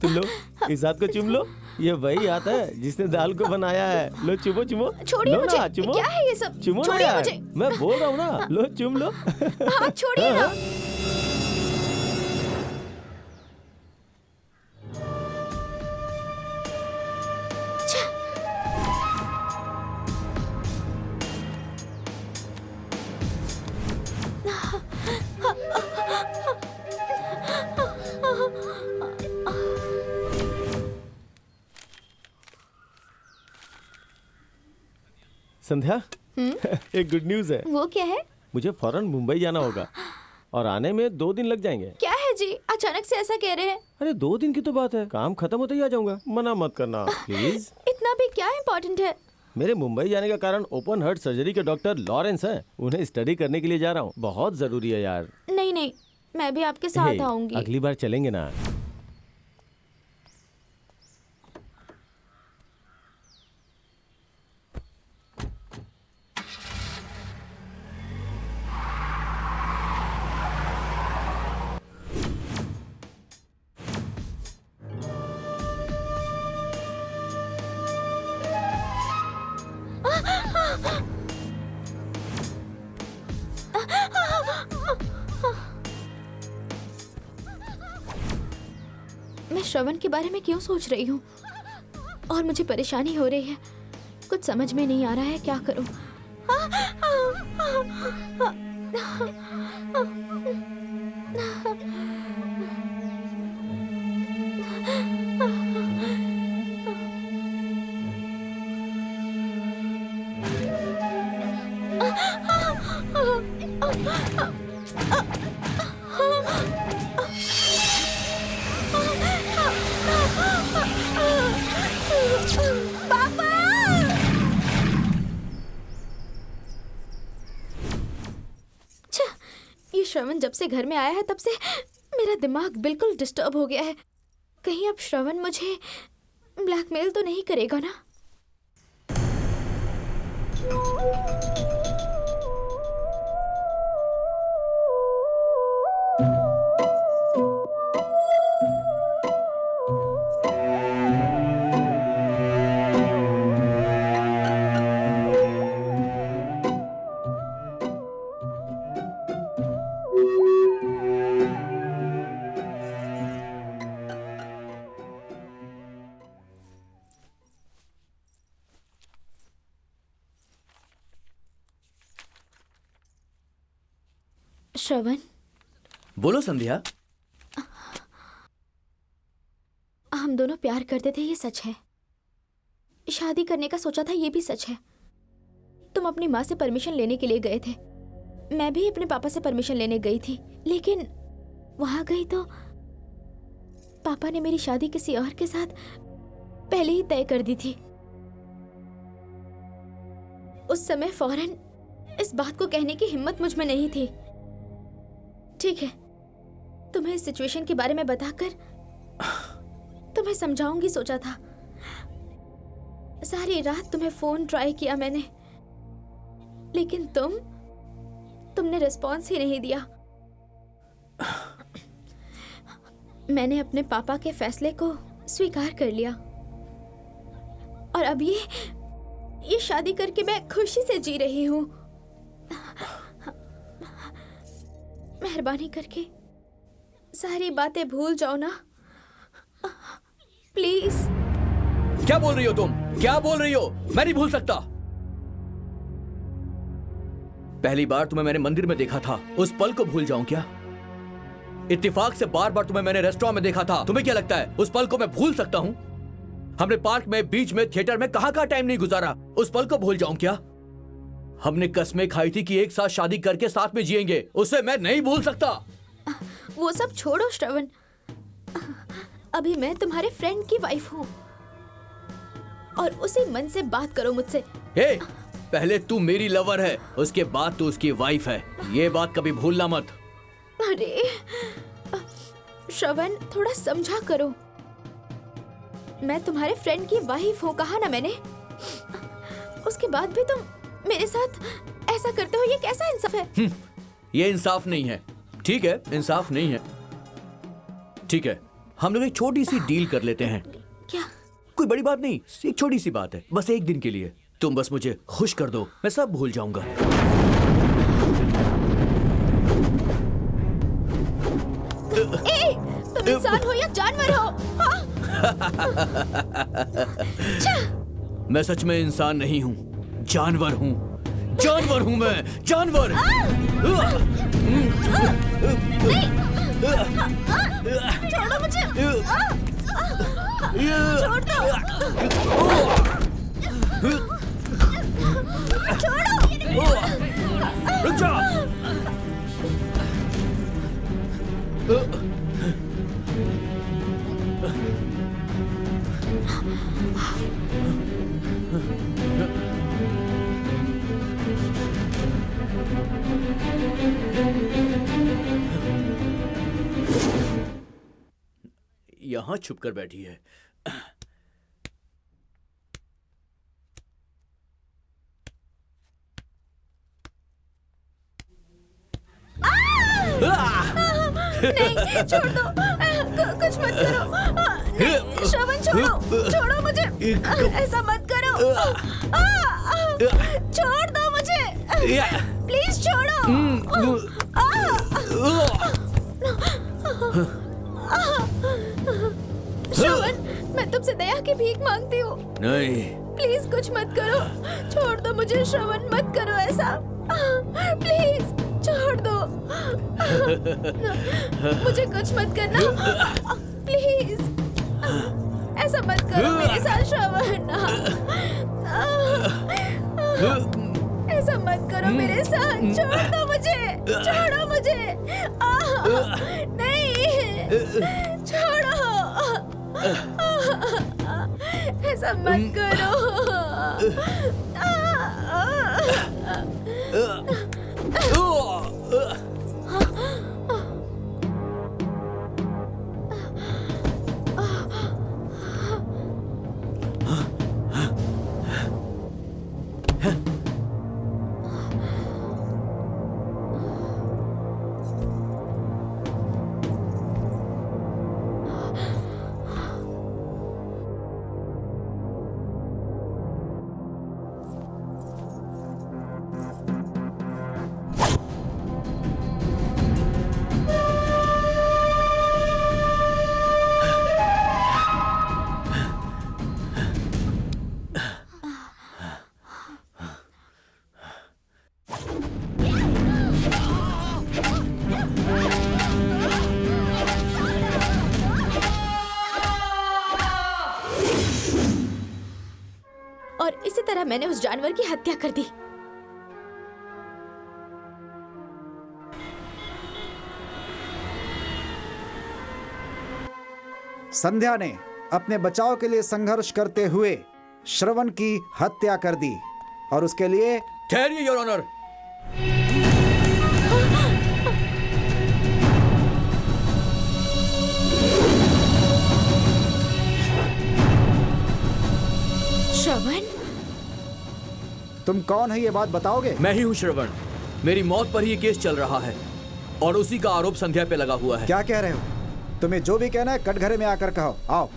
तुम लो, इस हाथ को चूम लो। ये वही हाथ है जिसने दाल को बनाया है। लो चुमो चुमो। छोड़िए मुझे। चुमो। क्या है ये सब? चुमो ना छोड़िए यार। मुझे। मैं बोल रहा हूँ ना, लो चुम लो। हाथ छोड़िए ना। संध्या, एक गुड न्यूज है। वो क्या है? मुझे फौरन मुंबई जाना होगा और आने में 2 दिन लग जाएंगे। क्या है जी, अचानक से ऐसा कह रहे हैं? अरे 2 दिन की तो बात है, काम खत्म होते ही आ जाऊंगा। मना मत करना प्लीज। इतना भी क्या इम्पोर्टेंट है? मेरे मुंबई जाने का कारण ओपन हार्ट सर्जरी के डॉक्टर लॉरेंस हैं। उन्हें स्टडी करने के लिए जा रहा हूँ। बहुत जरूरी है यार। नहीं नहीं, मैं भी आपके साथ आऊंगी। अगली बार चलेंगे ना। मैं श्रवण के बारे में क्यों सोच रही हूँ और मुझे परेशानी हो रही है। कुछ समझ में नहीं आ रहा है, क्या करूँ। श्रवण जब से घर में आया है तब से मेरा दिमाग बिल्कुल डिस्टर्ब हो गया है। कहीं अब श्रवण मुझे ब्लैकमेल तो नहीं करेगा ना? श्रवण, बोलो संध्या। हम दोनों प्यार करते थे, ये सच है। शादी करने का सोचा था, ये भी सच है। तुम अपनी माँ से परमिशन लेने के लिए गए थे, मैं भी अपने पापा से परमिशन लेने गई थी। लेकिन वहां गई तो पापा ने मेरी शादी किसी और के साथ पहले ही तय कर दी थी। उस समय फौरन इस बात को कहने की हिम्मत मुझ में नहीं थी। ठीक है, तुम्हें इस सिचुएशन के बारे में बताकर तुम्हें समझाऊंगी सोचा था। सारी रात तुम्हें फोन ट्राई किया मैंने, लेकिन तुमने रिस्पॉन्स ही नहीं दिया। मैंने अपने पापा के फैसले को स्वीकार कर लिया और अब ये शादी करके मैं खुशी से जी रही हूँ। मेहरबानी करके सारी बातें भूल जाओ ना, प्लीज। क्या बोल रही हो तुम? क्या बोल रही हो? मैं नहीं भूल सकता। पहली बार तुम्हें मैंने मंदिर में देखा था, उस पल को भूल जाऊं क्या? इत्तेफाक से बार बार तुम्हें मैंने रेस्टोरेंट में देखा था, तुम्हें क्या लगता है उस पल को मैं भूल सकता हूं? हमने पार्क में, बीच में, थिएटर में कहां टाइम नहीं गुजारा, उस पल को भूल जाऊं क्या? हमने कस्में खाई थी कि एक साथ शादी करके साथ में जिएंगे, उसे मैं नहीं भूल सकता। वो सब छोड़ो श्रवण, अभी मैं तुम्हारे फ्रेंड की वाइफ हूँ और उसी मन से बात करो मुझसे। हे, पहले तू मेरी लवर है, उसके बाद तू उसकी वाइफ है, ये बात कभी भूलना मत। अरे श्रवण, थोड़ा समझा करो। मैं तुम्हारे फ्रेंड की वाइफ हूँ, कहा ना मैंने। उसके बाद भी तुम मेरे साथ ऐसा करते हो, ये कैसा इंसाफ है? ये इंसाफ नहीं है। ठीक है, इंसाफ नहीं है। ठीक है, हम लोग एक छोटी सी डील कर लेते हैं। क्या? कोई बड़ी बात नहीं, एक छोटी सी बात है, बस एक दिन के लिए। तुम बस मुझे खुश कर दो, मैं सब भूल जाऊंगा। तुम इंसान हो या जानवर हो? मैं सच में इंसान नहीं हूँ, जानवर हूँ। जानवर हूँ मैं, जानवर। छोड़ो मुझे। छोड़ दो। छोड़ो। रुक जा। यहाँ छुप कर बैठी है। नहीं, छोड़ दो। कुछ मत करो। नहीं, श्रवण, छोड़ो। छोड़ो मुझे। ऐसा मत करो। छोड़ दो मुझे। प्लीज छोड़ो। श्रवण, मैं तुमसे दया की भीख मांगती हूँ। नहीं, प्लीज कुछ मत करो। छोड़ दो मुझे श्रवण, मत करो ऐसा। प्लीज छोड़ दो। मुझे कुछ मत करना, प्लीज। ऐसा मत करो मेरे साथ श्रवण। ऐसा मत करो मेरे साथ। छोड़ दो मुझे। छोड़ो मुझे। नहीं, छोड़ो। ऐसा मत करो। और इसी तरह मैंने उस जानवर की हत्या कर दी। संध्या ने अपने बचाव के लिए संघर्ष करते हुए श्रवण की हत्या कर दी और उसके लिए ठहरिए योर ऑनर। श्रवण, तुम कौन है ये बात बताओगे? मैं ही हूँ श्रवण। मेरी मौत पर ही ये केस चल रहा है और उसी का आरोप संध्या पे लगा हुआ है। क्या कह रहे हो? तुम्हें जो भी कहना है कटघरे में आकर कहो। आओ।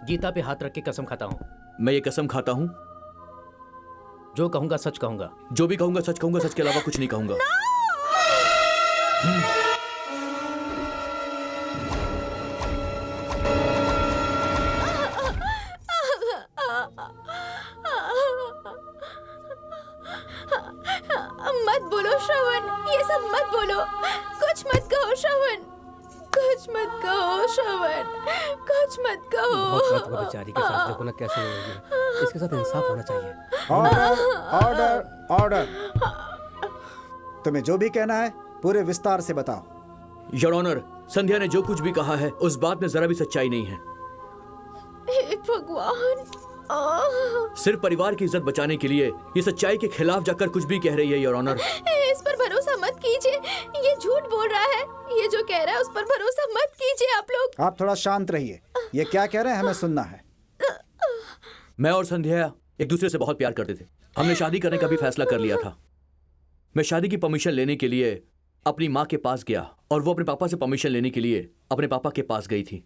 गीता पे हाथ रख के कसम खाता हूँ। मैं ये कसम खाता हूँ, जो कहूंगा सच कहूंगा। जो भी कहूंगा सच कहूंगा, सच के अलावा कुछ नहीं कहूंगा। सब मत बोलो, कुछ मत कहो श्रवण, कुछ मत कहो श्रवण, कुछ मत कहो। बहुत बात हुआ बेचारी के साथ, देखो ना कैसे हो रही है। इसके साथ इंसाफ होना चाहिए। Order order order. तुम्हें जो भी कहना है पूरे विस्तार से बताओ। योर ऑनर, संध्या ने जो कुछ भी कहा है उस बात में जरा भी सच्चाई नहीं है। हे भगवान, सिर्फ परिवार की इज्जत बचाने के लिए ये सच्चाई के खिलाफ जाकर कुछ भी कह रही है योर ऑनर। इस पर भरोसा मत कीजिए, ये झूठ बोल रहा है। ये जो कह रहा है उस पर भरोसा मत कीजिए आप लोग। आप थोड़ा शांत रहिए, ये क्या कह रहे हैं हमें सुनना है। मैं और संध्या एक दूसरे से बहुत प्यार करते थे। हमने शादी करने का भी फैसला कर लिया था। मैं शादी की परमिशन लेने के लिए अपनी माँ के पास गया और वो अपने पापा से परमिशन लेने के लिए अपने पापा के पास गई थी।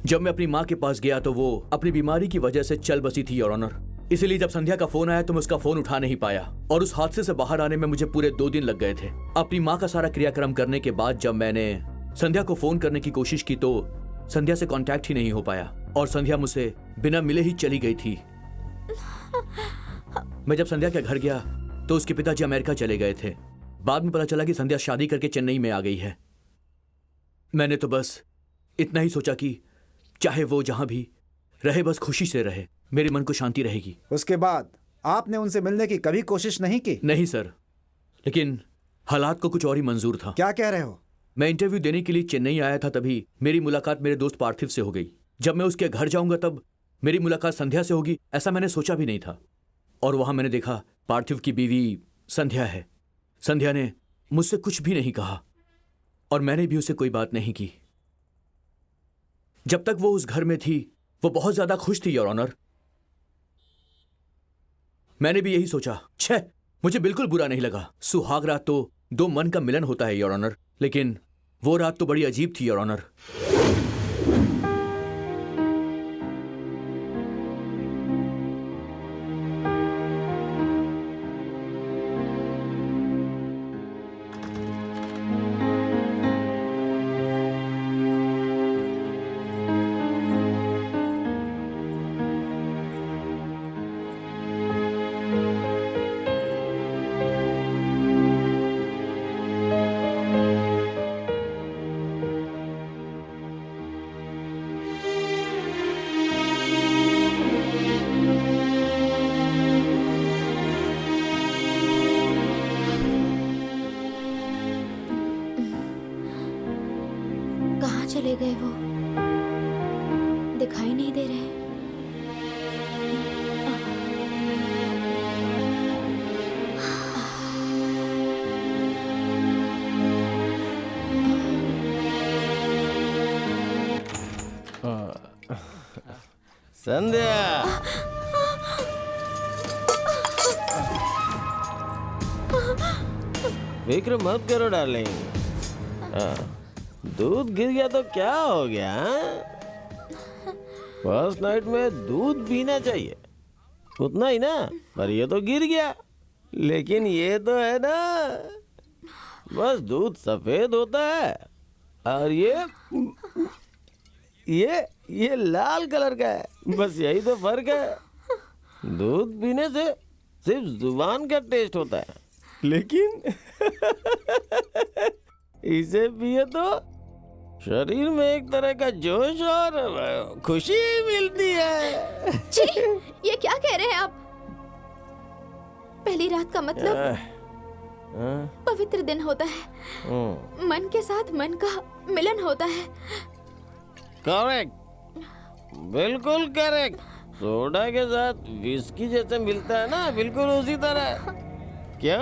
जब मैं अपनी माँ के पास गया तो वो अपनी बीमारी की वजह से चल बसी थी योर ऑनर। इसीलिए जब संध्या का फोन आया तो मैं उसका फोन उठा नहीं पाया और उस हादसे से बाहर आने में मुझे पूरे 2 दिन लग गए थे। अपनी माँ का सारा क्रियाक्रम करने के बाद जब मैंने संध्या को फोन करने की कोशिश की तो संध्या से कांटेक्ट ही नहीं हो पाया और संध्या मुझसे बिना मिले ही चली गई थी। मैं जब संध्या के घर गया तो उसके पिताजी अमेरिका चले गए थे। बाद में पता चला कि संध्या शादी करके चेन्नई में आ गई है। मैंने तो बस इतना ही सोचा कि चाहे वो जहां भी रहे बस खुशी से रहे, मेरे मन को शांति रहेगी। उसके बाद आपने उनसे मिलने की कभी कोशिश नहीं की? नहीं सर, लेकिन हालात को कुछ और ही मंजूर था। क्या कह रहे हो? मैं इंटरव्यू देने के लिए चेन्नई आया था, तभी मेरी मुलाकात मेरे दोस्त पार्थिव से हो गई। जब मैं उसके घर जाऊंगा तब मेरी मुलाकात संध्या से होगी, ऐसा मैंने सोचा भी नहीं था। और वहां मैंने देखा पार्थिव की बीवी संध्या है। संध्या ने मुझसे कुछ भी नहीं कहा और मैंने भी उसे कोई बात नहीं की। जब तक वो उस घर में थी वो बहुत ज्यादा खुश थी योर ऑनर। मैंने भी यही सोचा, छे मुझे बिल्कुल बुरा नहीं लगा। सुहाग रात तो 2 मन का मिलन होता है योर ऑनर, लेकिन वो रात तो बड़ी अजीब थी योर ऑनर। चले गए वो, दिखाई नहीं दे रहे। संध्या, फिक्र मत करो डार्लिंग। दूध गिर गया तो क्या हो गया? फर्स्ट नाइट में दूध पीना चाहिए, उतना ही ना। पर ये तो गिर गया, लेकिन ये तो है ना, बस दूध सफेद होता है और ये लाल कलर का है, बस यही तो फर्क है। दूध पीने से सिर्फ जुबान का टेस्ट होता है, लेकिन इसे पिए तो शरीर में एक तरह का जोश और खुशी मिलती है। जी, ये क्या कह रहे हैं आप? पहली रात का मतलब पवित्र दिन होता है, मन के साथ मन का मिलन होता है। करेक्ट, बिल्कुल करेक्ट। सोडा के साथ विस्की जैसे मिलता है ना, बिल्कुल उसी तरह। क्या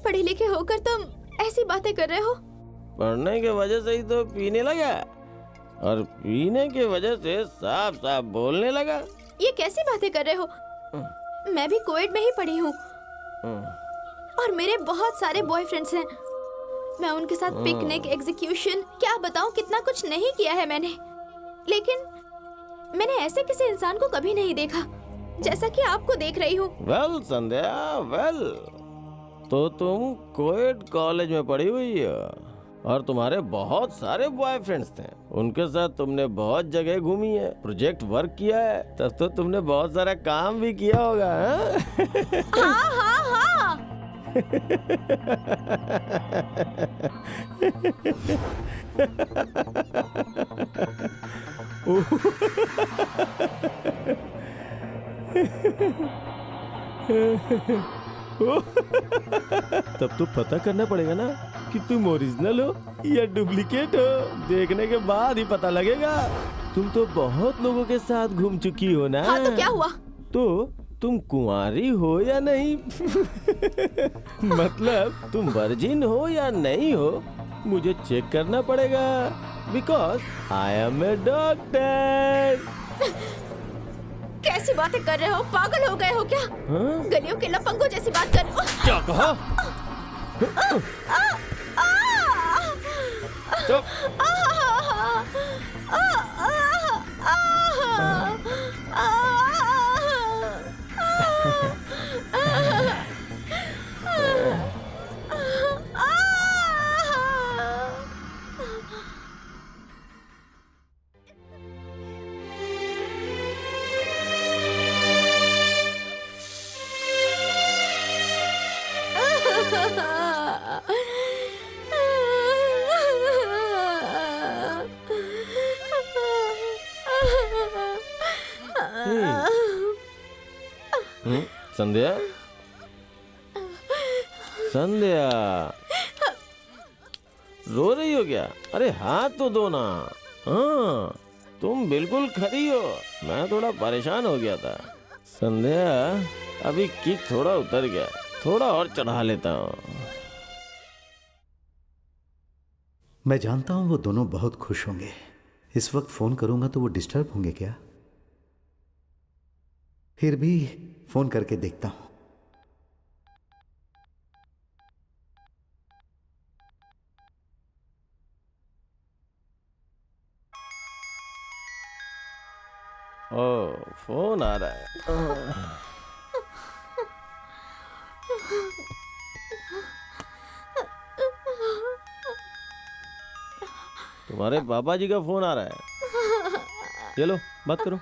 पढ़े लिखे होकर तुम ऐसी बातें कर रहे हो? पढ़ने के वजह से ही तो पीने लगा, और पीने के वजह से साफ साफ बोलने लगा। ये कैसी बातें कर रहे हो? मैं भी कोविड में ही पढ़ी हूँ और मेरे बहुत सारे बॉयफ्रेंड्स हैं। मैं उनके साथ पिकनिक, एग्जीक्यूशन, क्या बताऊं कितना कुछ नहीं किया है मैंने, लेकिन मैंने ऐसे किसी इंसान को कभी नहीं देखा जैसा कि आपको देख रही हूँ। वेल संध्या, वेल तो तुम कोएड कॉलेज में पढ़ी हुई हो और तुम्हारे बहुत सारे बॉयफ्रेंड्स थे। उनके साथ तुमने बहुत जगह घूमी है, प्रोजेक्ट वर्क किया है, तब तो तुमने बहुत सारा काम भी किया होगा। हाँ हाँ हाँ। तब तो पता करना पड़ेगा ना कि तुम ओरिजिनल हो या डुप्लीकेट हो। देखने के बाद ही पता लगेगा। तुम तो बहुत लोगों के साथ घूम चुकी हो ना। हाँ तो क्या हुआ? तो तुम कुंवारी हो या नहीं? मतलब तुम वर्जिन हो या नहीं हो, मुझे चेक करना पड़ेगा, because I am a doctor. कैसी बातें कर रहे हो? पागल हो गए हो क्या? हाँ? गलियों के लफंगों जैसी बात कर रहे हो। क्या कहा? चुप। संध्या, संध्या, रो रही हो क्या? अरे हाथ तो दो ना। हाँ, तुम बिल्कुल खरी हो। मैं थोड़ा परेशान हो गया था। संध्या, अभी किक थोड़ा उतर गया, थोड़ा और चढ़ा लेता हूँ। मैं जानता हूं वो दोनों बहुत खुश होंगे। इस वक्त फोन करूंगा तो वो डिस्टर्ब होंगे क्या? फिर भी फोन करके देखता हूं। ओ, फोन आ रहा है। तुम्हारे पापा जी का फोन आ रहा है। ये लो, बात करो।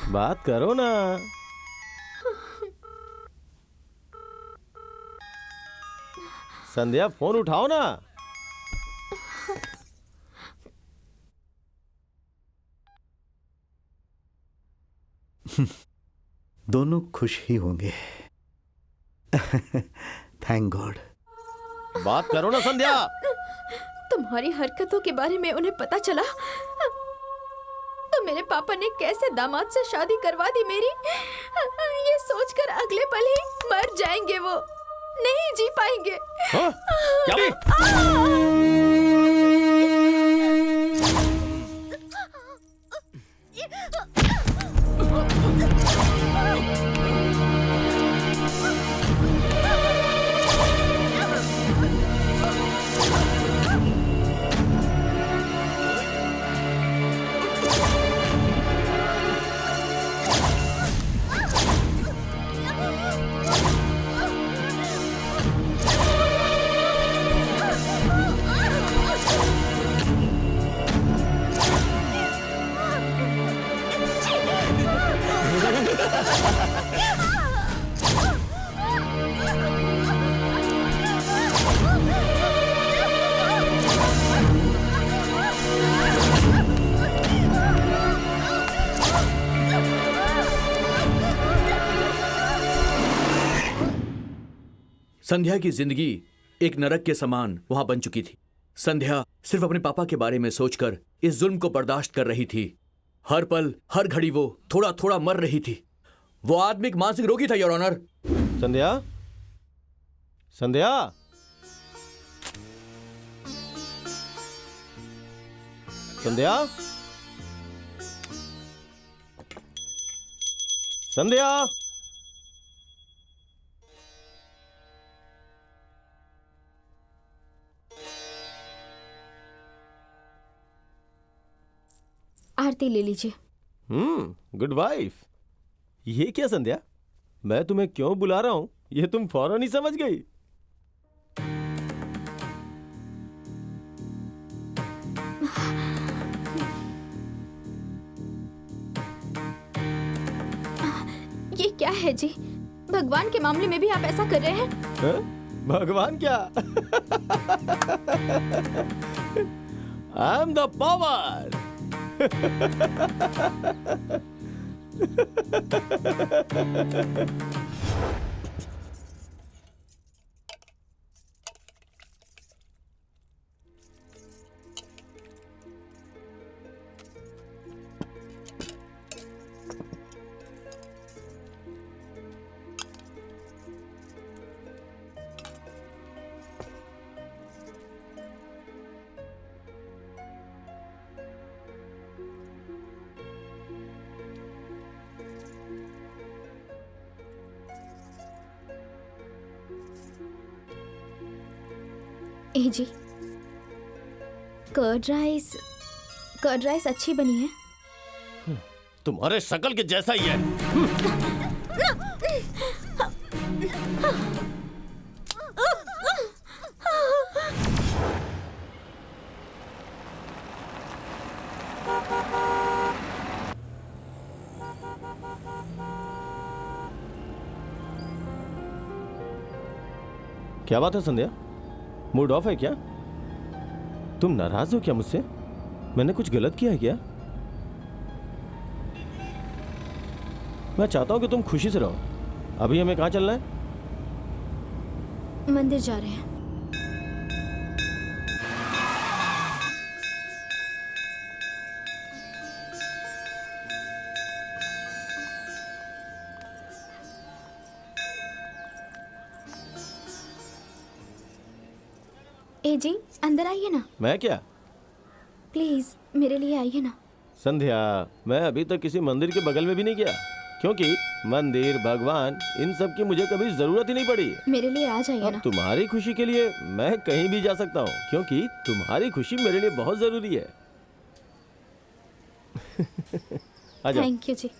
बात करो ना। संध्या, फोन उठाओ ना। दोनों खुश ही होंगे। Thank God. बात करो ना संध्या। तुम्हारी हरकतों के बारे में उन्हें पता चला तो मेरे पापा ने कैसे दामाद से शादी करवा दी मेरी, ये सोचकर अगले पल ही मर जाएंगे। वो नहीं जी पाएंगे। हाँ? क्या? संध्या की जिंदगी एक नरक के समान वहां बन चुकी थी। संध्या सिर्फ अपने पापा के बारे में सोचकर इस जुल्म को बर्दाश्त कर रही थी। हर पल हर घड़ी वो थोड़ा थोड़ा मर रही थी। वो आदमी एक मानसिक रोगी था, योर ऑनर। संध्या, संध्या, संध्या, संध्या। आरती ले लीजिए। Good wife. ये क्या संध्या, मैं तुम्हें क्यों बुला रहा हूं ये तुम फौरन ही समझ गई। ये क्या है जी? भगवान के मामले में भी आप ऐसा कर रहे हैं? हाँ? भगवान क्या? I am the power. ए जी, कर्ड राइस अच्छी बनी है। तुम्हारे शक्ल के जैसा ही है। क्या बात है संध्या? मूड ऑफ है क्या? तुम नाराज हो क्या मुझसे? मैंने कुछ गलत किया है क्या? मैं चाहता हूं कि तुम खुशी से रहो। अभी हमें कहाँ चलना है? मंदिर जा रहे हैं। ए जी, अंदर आइए ना। मैं क्या? प्लीज मेरे लिए आइए ना। संध्या, मैं अभी तक किसी मंदिर के बगल में भी नहीं गया, क्योंकि मंदिर, भगवान, इन सब की मुझे कभी जरूरत ही नहीं पड़ी। मेरे लिए आ जाइए अब ना। तुम्हारी खुशी के लिए मैं कहीं भी जा सकता हूँ, क्योंकि तुम्हारी खुशी मेरे लिए बहुत जरूरी है। आ जाओ। थैंक यू जी।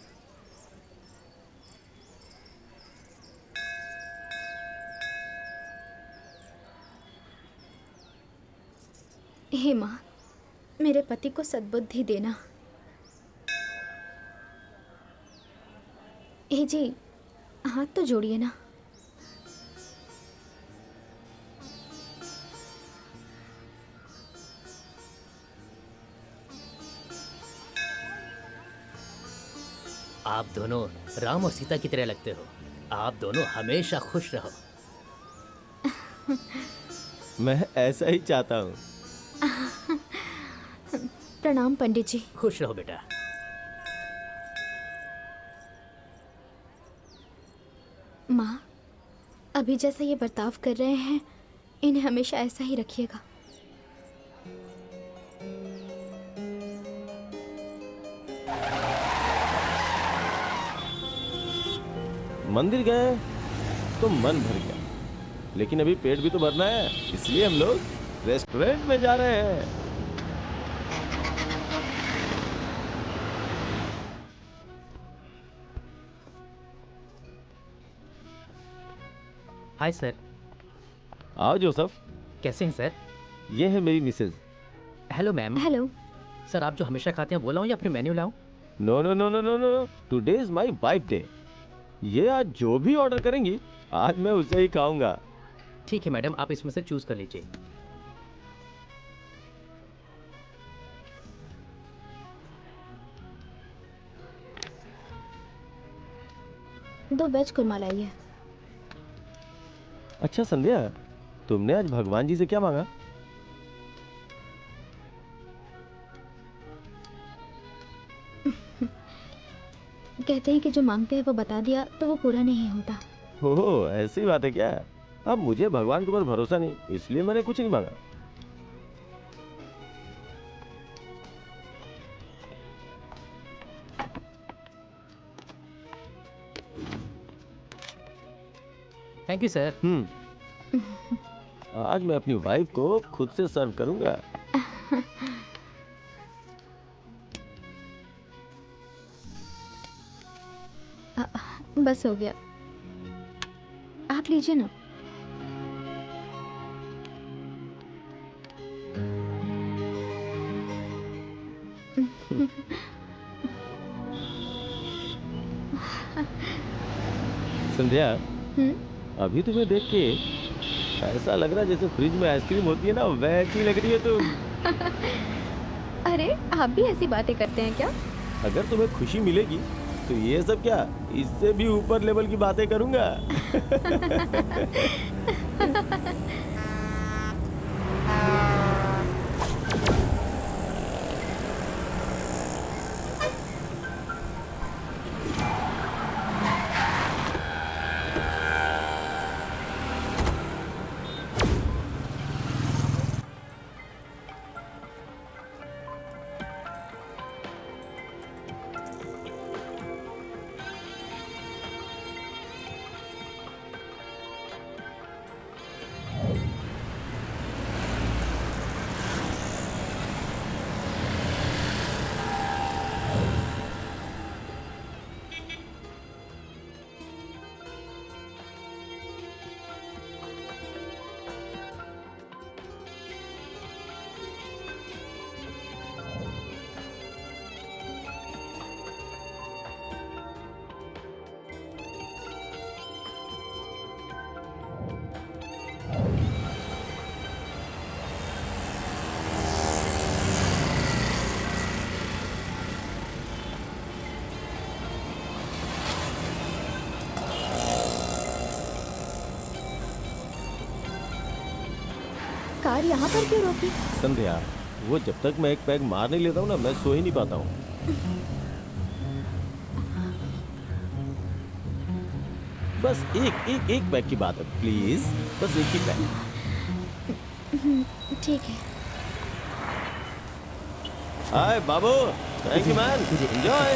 हे माँ, मेरे पति को सद्बुद्धि देना। हे जी, हाथ तो जोड़िए ना। आप दोनों राम और सीता की तरह लगते हो। आप दोनों हमेशा खुश रहो। मैं ऐसा ही चाहता हूँ। प्रणाम पंडित जी। खुश रहो बेटा। माँ, अभी जैसा ये बर्ताव कर रहे हैं, इन्हें हमेशा ऐसा ही रखिएगा। मंदिर गए तो मन भर गया, लेकिन अभी पेट भी तो भरना है, इसलिए हम लोग रेस्टोरेंट में जा रहे हैं। Hi sir. आओ जोसेफ। कैसे हैं सर? ये है मेरी Mrs. Hello ma'am. Hello. Sir, आप जो हमेशा खाते हैं वो लाऊं या फिर मेन्यू लाऊं? No no no no no no, today is my wife day. ये आज जो भी ऑर्डर करेंगी, आज मैं उसे ही खाऊंगा। ठीक है मैडम, आप इसमें से चूज कर लीजिए। दो वेज कुरमा लाइए। अच्छा संध्या, तुमने आज भगवान जी से क्या मांगा? कहते हैं कि जो मांगते हैं वो बता दिया तो वो पूरा नहीं होता। ओह, ऐसी बात है क्या? अब मुझे भगवान के ऊपर भरोसा नहीं, इसलिए मैंने कुछ नहीं मांगा। Thank you sir. आज मैं अपनी वाइफ को खुद से सर्व करूंगा। बस हो गया। आप नोट लीजिए ना। संध्या, अभी तुम्हें देख के ऐसा लग रहा है जैसे फ्रिज में आइसक्रीम होती है ना, वैसी लग रही है तुम। अरे आप भी ऐसी बातें करते हैं क्या? अगर तुम्हें खुशी मिलेगी तो ये सब क्या, इससे भी ऊपर लेवल की बातें करूंगा। कार यहाँ पर क्यों रोकी? संध्या, वो जब तक मैं एक पैग मार नहीं लेता हूँ ना, मैं सो ही नहीं पाता हूँ। बस एक पैग की बात है, प्लीज, बस एक ही पैग। ठीक है। हाय बाबू, थैंक यू मैन, एंजॉय।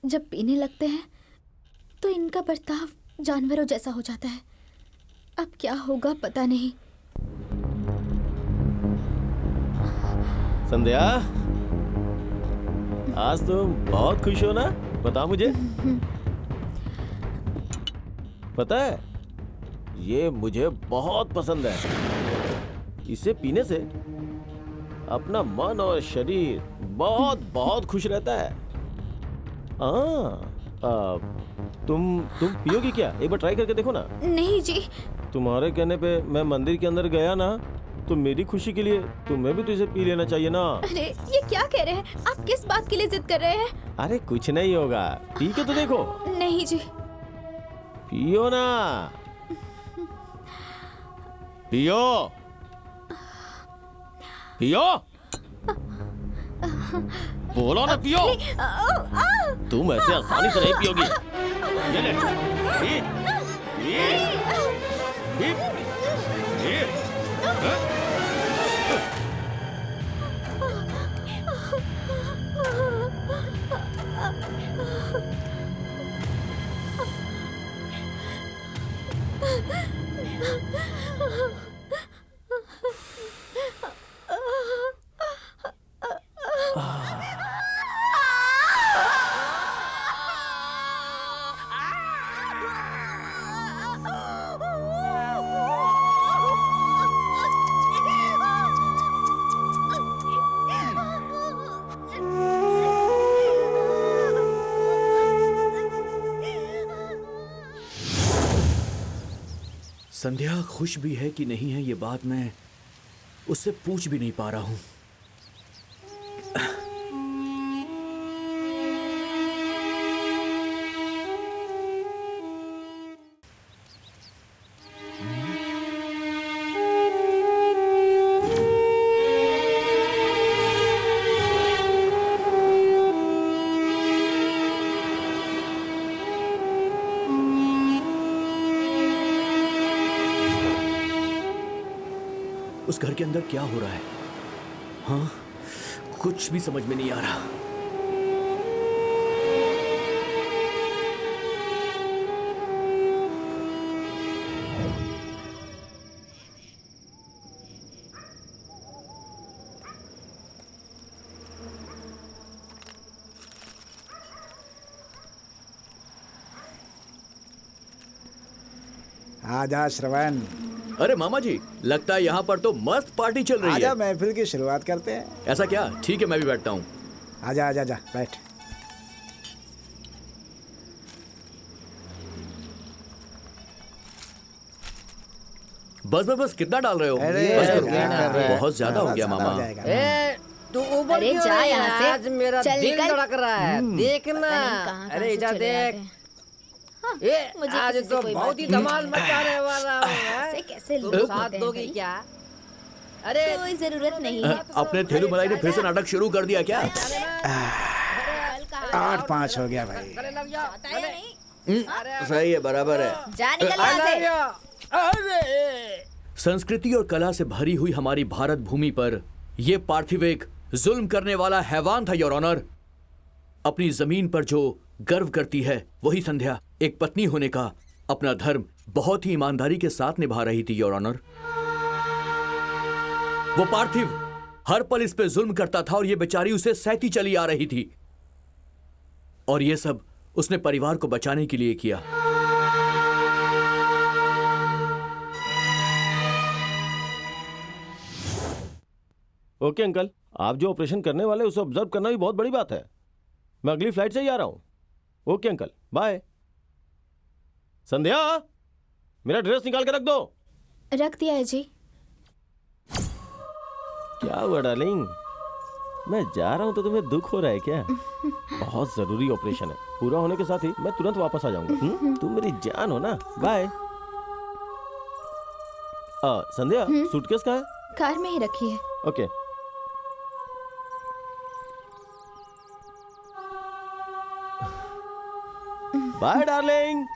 जब पीने लगते हैं तो इनका बर्ताव जानवरों जैसा हो जाता है। अब क्या होगा पता नहीं। संध्या, आज तुम बहुत खुश हो ना, बता मुझे। पता है, ये मुझे बहुत पसंद है। इसे पीने से अपना मन और शरीर बहुत बहुत खुश रहता है। तुम पियोगी क्या? एक बार ट्राई करके देखो ना। नहीं जी। तुम्हारे कहने पे मैं मंदिर के अंदर गया ना, तो मेरी खुशी के लिए तुम्हें भी तो इसे पी लेना चाहिए ना। अरे ये क्या कह रहे हैं आप? किस बात के लिए जिद कर रहे हैं? अरे कुछ नहीं होगा, पी के तो देखो। नहीं जी। पियो ना, पियो पियो, बोलो ना पियो। तुम ऐसे आसानी से नहीं पियोगी। ये ले, पी, पी, पी, पी। संध्या खुश भी है कि नहीं है, ये बात मैं उससे पूछ भी नहीं पा रहा हूं। उस घर के अंदर क्या हो रहा है? हाँ, कुछ भी समझ में नहीं आ रहा। आजा श्रवण। अरे मामा जी, लगता है यहाँ पर तो मस्त पार्टी चल रही आजा है। महफिल की शुरुआत करते हैं। ऐसा क्या? ठीक है, मैं भी बैठता हूँ। आजा आजा आजा बैठ। बस बस बस, कितना डाल रहे हो? अरे बस करो। क्या कर रहे हैं? बहुत ज्यादा हो गया मामा। ए, तू ऊपर अरे क्यों जा नहीं यहाँ है? से। आज मेरा चल दिल निकल। धड़क रहा है। देखना। कहाँ अरे से इधर चले देख। आते हैं। ये मुझे आज किसी से तो कोई बहुत बात ही नहीं। धमाल मचाने वाला हूँ, ऐसे हैं? कैसे तुम लोग साथ होते हैं दोगी भाई? क्या? अरे कोई जरूरत नहीं है। अपने थेलू मलाई ने फिर से नाटक शुरू कर दिया क्या? 8-5 हो गया भाई। गले लग जाओ। सही है, बराबर है। जा निकल यहाँ से। अरे संस्कृति और कला से भरी हुई हमारी भारत भूमि पर यह पार्थिव एक जुल्म करने वाला हैवान था, योर ऑनर। अपनी जमीन पर जो गर्व करती है वही संध्या एक पत्नी होने का अपना धर्म बहुत ही ईमानदारी के साथ निभा रही थी, योर ऑनर। वो पार्थिव हर पल इस पे जुल्म करता था और ये बेचारी उसे सहती चली आ रही थी, और ये सब उसने परिवार को बचाने के लिए किया। ओके अंकल, आप जो ऑपरेशन करने वाले उसे ऑब्जर्व करना भी बहुत बड़ी बात है। मैं अगली फ्लाइट से ही आ रहा हूं। Okay uncle, bye. संध्या, मेरा ड्रेस निकाल के रख दो। रख दिया है जी। क्या हुआ डार्लिंग? मैं जा रहा हूं तो तुम्हें दुख हो रहा है क्या? बहुत जरूरी ऑपरेशन है, पूरा होने के साथ ही मैं तुरंत वापस आ जाऊंगा। तुम मेरी जान हो ना। बाय। संध्या, सूटकेस कहाँ है? कार में ही रखी है। ओके। Bye darling.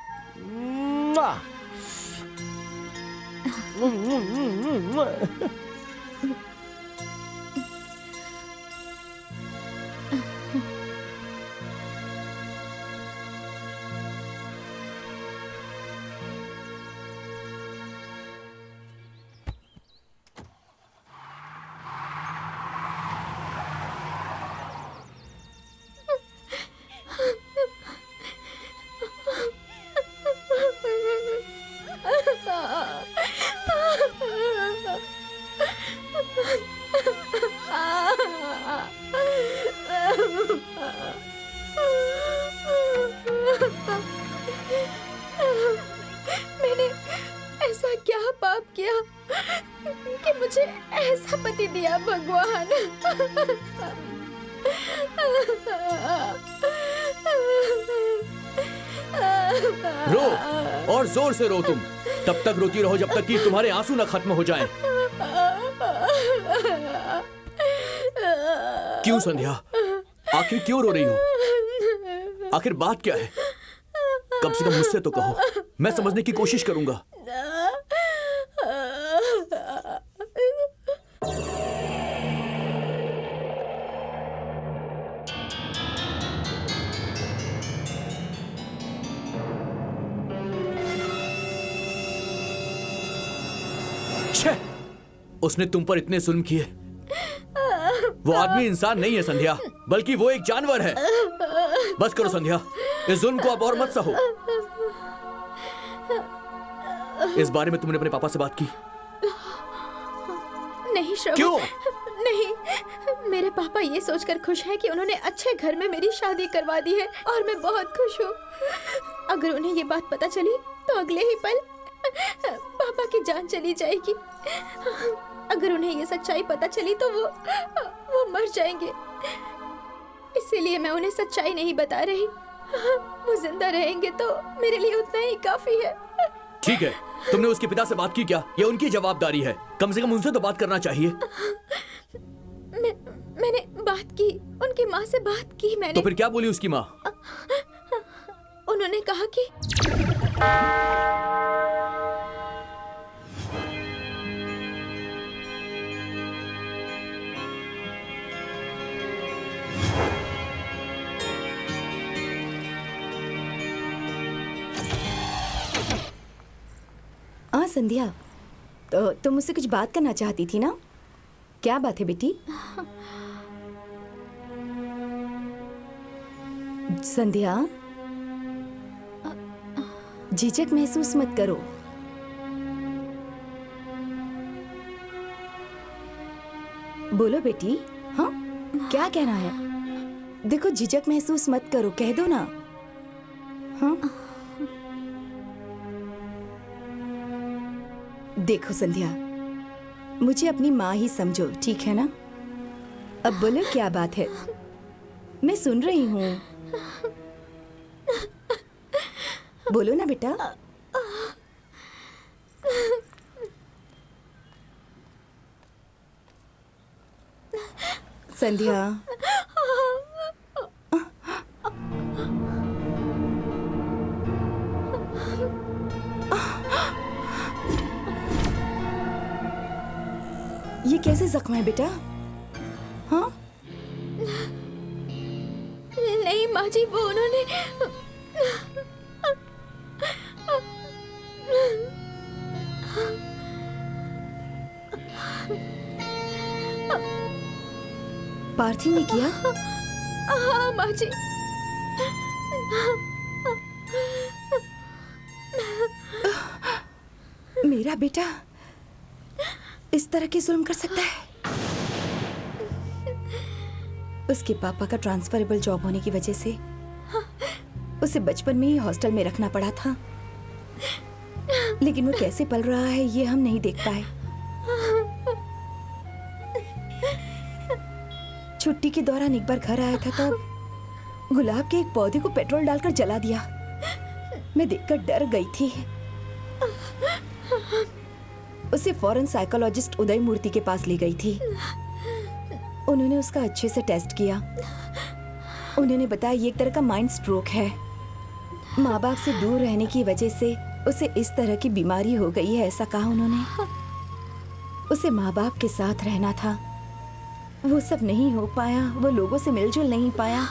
मैंने ऐसा क्या पाप किया कि मुझे ऐसा पति दिया भगवान। रो और जोर से रो तुम। तब तक रोती रहो जब तक कि तुम्हारे आंसू ना खत्म हो जाएं। क्यों संध्या, आखिर क्यों रो रही हो? आखिर बात क्या है? कम से कम मुझसे तो कहो, मैं समझने की कोशिश करूंगा। छे, उसने तुम पर इतने जुल्म किए। वो आदमी इंसान नहीं है संध्या, बल्कि वो एक जानवर है। बस करो संध्या, इस जुल्म को अब और मत सहो। इस बारे में तुमने अपने पापा से बात की? नहीं श्रवण, क्यों? नहीं, मेरे पापा ये सोचकर खुश हैं कि उन्होंने अच्छे घर में मेरी शादी करवा दी है और मैं बहुत खुश हूँ। अगर उन्हें ये बात पता चली तो अगले ही पल पापा की जान चली जाएगी। अगर उन्हें ये सच्चाई पता चली तो वो मर जाएंगे। इसीलिए मैं उन्हें सच्चाई नहीं बता रही। वो जिंदा रहेंगे तो मेरे लिए उतना ही काफी है। ठीक है, तुमने उसके पिता से बात की क्या? ये उनकी जवाबदारी है, कम से कम उनसे तो बात करना चाहिए। मैंने बात की, उनकी माँ से बात की मैंने। तो फिर क्या बोली उसकी माँ? उन्होंने कहा कि संध्या, तो तुम मुझसे कुछ बात करना चाहती थी ना? क्या बात है बेटी? संध्या, झिझक महसूस मत करो। बोलो बेटी। हाँ, क्या कहना है? देखो, झिझक महसूस मत करो, कह दो ना। हाँ? देखो संध्या, मुझे अपनी माँ ही समझो, ठीक है ना? अब बोलो क्या बात है, मैं सुन रही हूँ। बोलो ना बेटा। संध्या, ये कैसे जख्म है बेटा? हाँ? नहीं माँ जी, वो उन्होंने पार्थिव ने किया? हाँ माँ जी। मेरा बेटा इस तरह के जुल्म कर सकता है? उसके पापा का ट्रांसफरेबल जॉब होने की वजह से उसे बचपन में ही हॉस्टल में रखना पड़ा था, लेकिन वो कैसे पल रहा है ये हम नहीं देख पाए। छुट्टी के दौरान एक बार घर आया था तो गुलाब के एक पौधे को पेट्रोल डालकर जला दिया। मैं देखकर डर गई थी। उसे फौरन साइकोलॉजिस्ट उदय मूर्ति के पास ले गई थी। उन्होंने उसका अच्छे से टेस्ट किया। उन्होंने बताया ये एक तरह का माइंड स्ट्रोक है। माँ बाप से दूर रहने की वजह से उसे इस तरह की बीमारी हो गई है, ऐसा कहा उन्होंने। उसे माँ बाप के साथ रहना था, वो सब नहीं हो पाया, वो लोगों से मिलजुल नहीं पाया,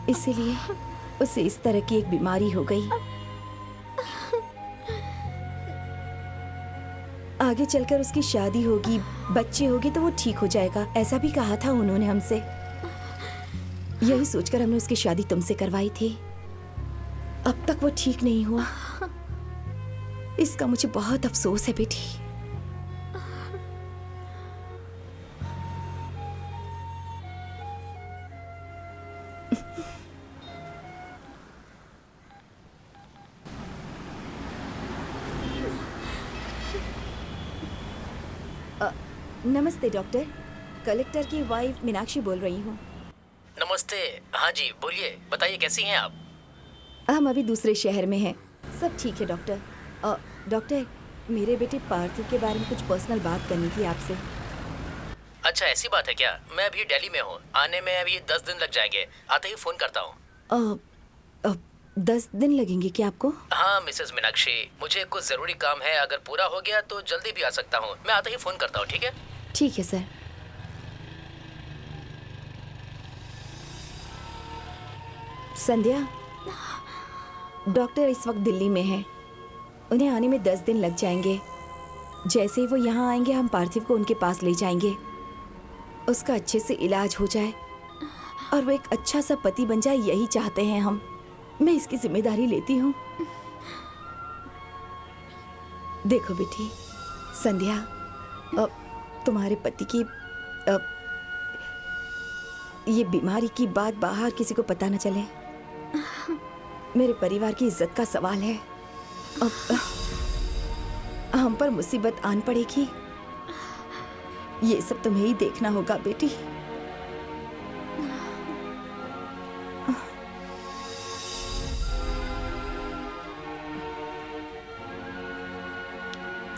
इसीलिए उसे इस तरह की एक बीमारी हो गई। आगे चलकर उसकी शादी होगी, बच्चे होंगे तो वो ठीक हो जाएगा, ऐसा भी कहा था उन्होंने हमसे। यही सोचकर हमने उसकी शादी तुमसे करवाई थी। अब तक वो ठीक नहीं हुआ। इसका मुझे बहुत अफसोस है बेटी। नमस्ते डॉक्टर, कलेक्टर की वाइफ मीनाक्षी बोल रही हूँ। नमस्ते। हाँ जी, बोलिए, बताइए कैसी हैं आप? हम अभी दूसरे शहर में हैं। सब ठीक है डॉक्टर। डॉक्टर, मेरे बेटे पार्थिव के बारे में कुछ पर्सनल बात करनी थी आपसे। अच्छा, ऐसी बात है क्या? मैं अभी दिल्ली में हूँ, आने में अभी 10 दिन लग जाएंगे, आते ही फ़ोन करता हूँ। 10 दिन लगेंगे क्या आपको? हाँ मिसेस मीनाक्षी, मुझे कुछ ज़रूरी काम है, अगर पूरा हो गया तो जल्दी भी आ सकता हूँ। मैं आते ही फ़ोन करता हूँ, ठीक है? ठीक है सर। संध्या, डॉक्टर इस वक्त दिल्ली में है, उन्हें आने में 10 दिन लग जाएंगे। जैसे ही वो यहाँ आएंगे हम पार्थिव को उनके पास ले जाएंगे, उसका अच्छे से इलाज हो जाए और वो एक अच्छा सा पति बन जाए, यही चाहते हैं हम। मैं इसकी जिम्मेदारी लेती हूँ। देखो बेटी संध्या, तुम्हारे पति की ये बीमारी की बात बाहर किसी को पता न चले। मेरे परिवार की इज्जत का सवाल है। अब हम पर मुसीबत आन पड़ेगी, ये सब तुम्हें ही देखना होगा बेटी।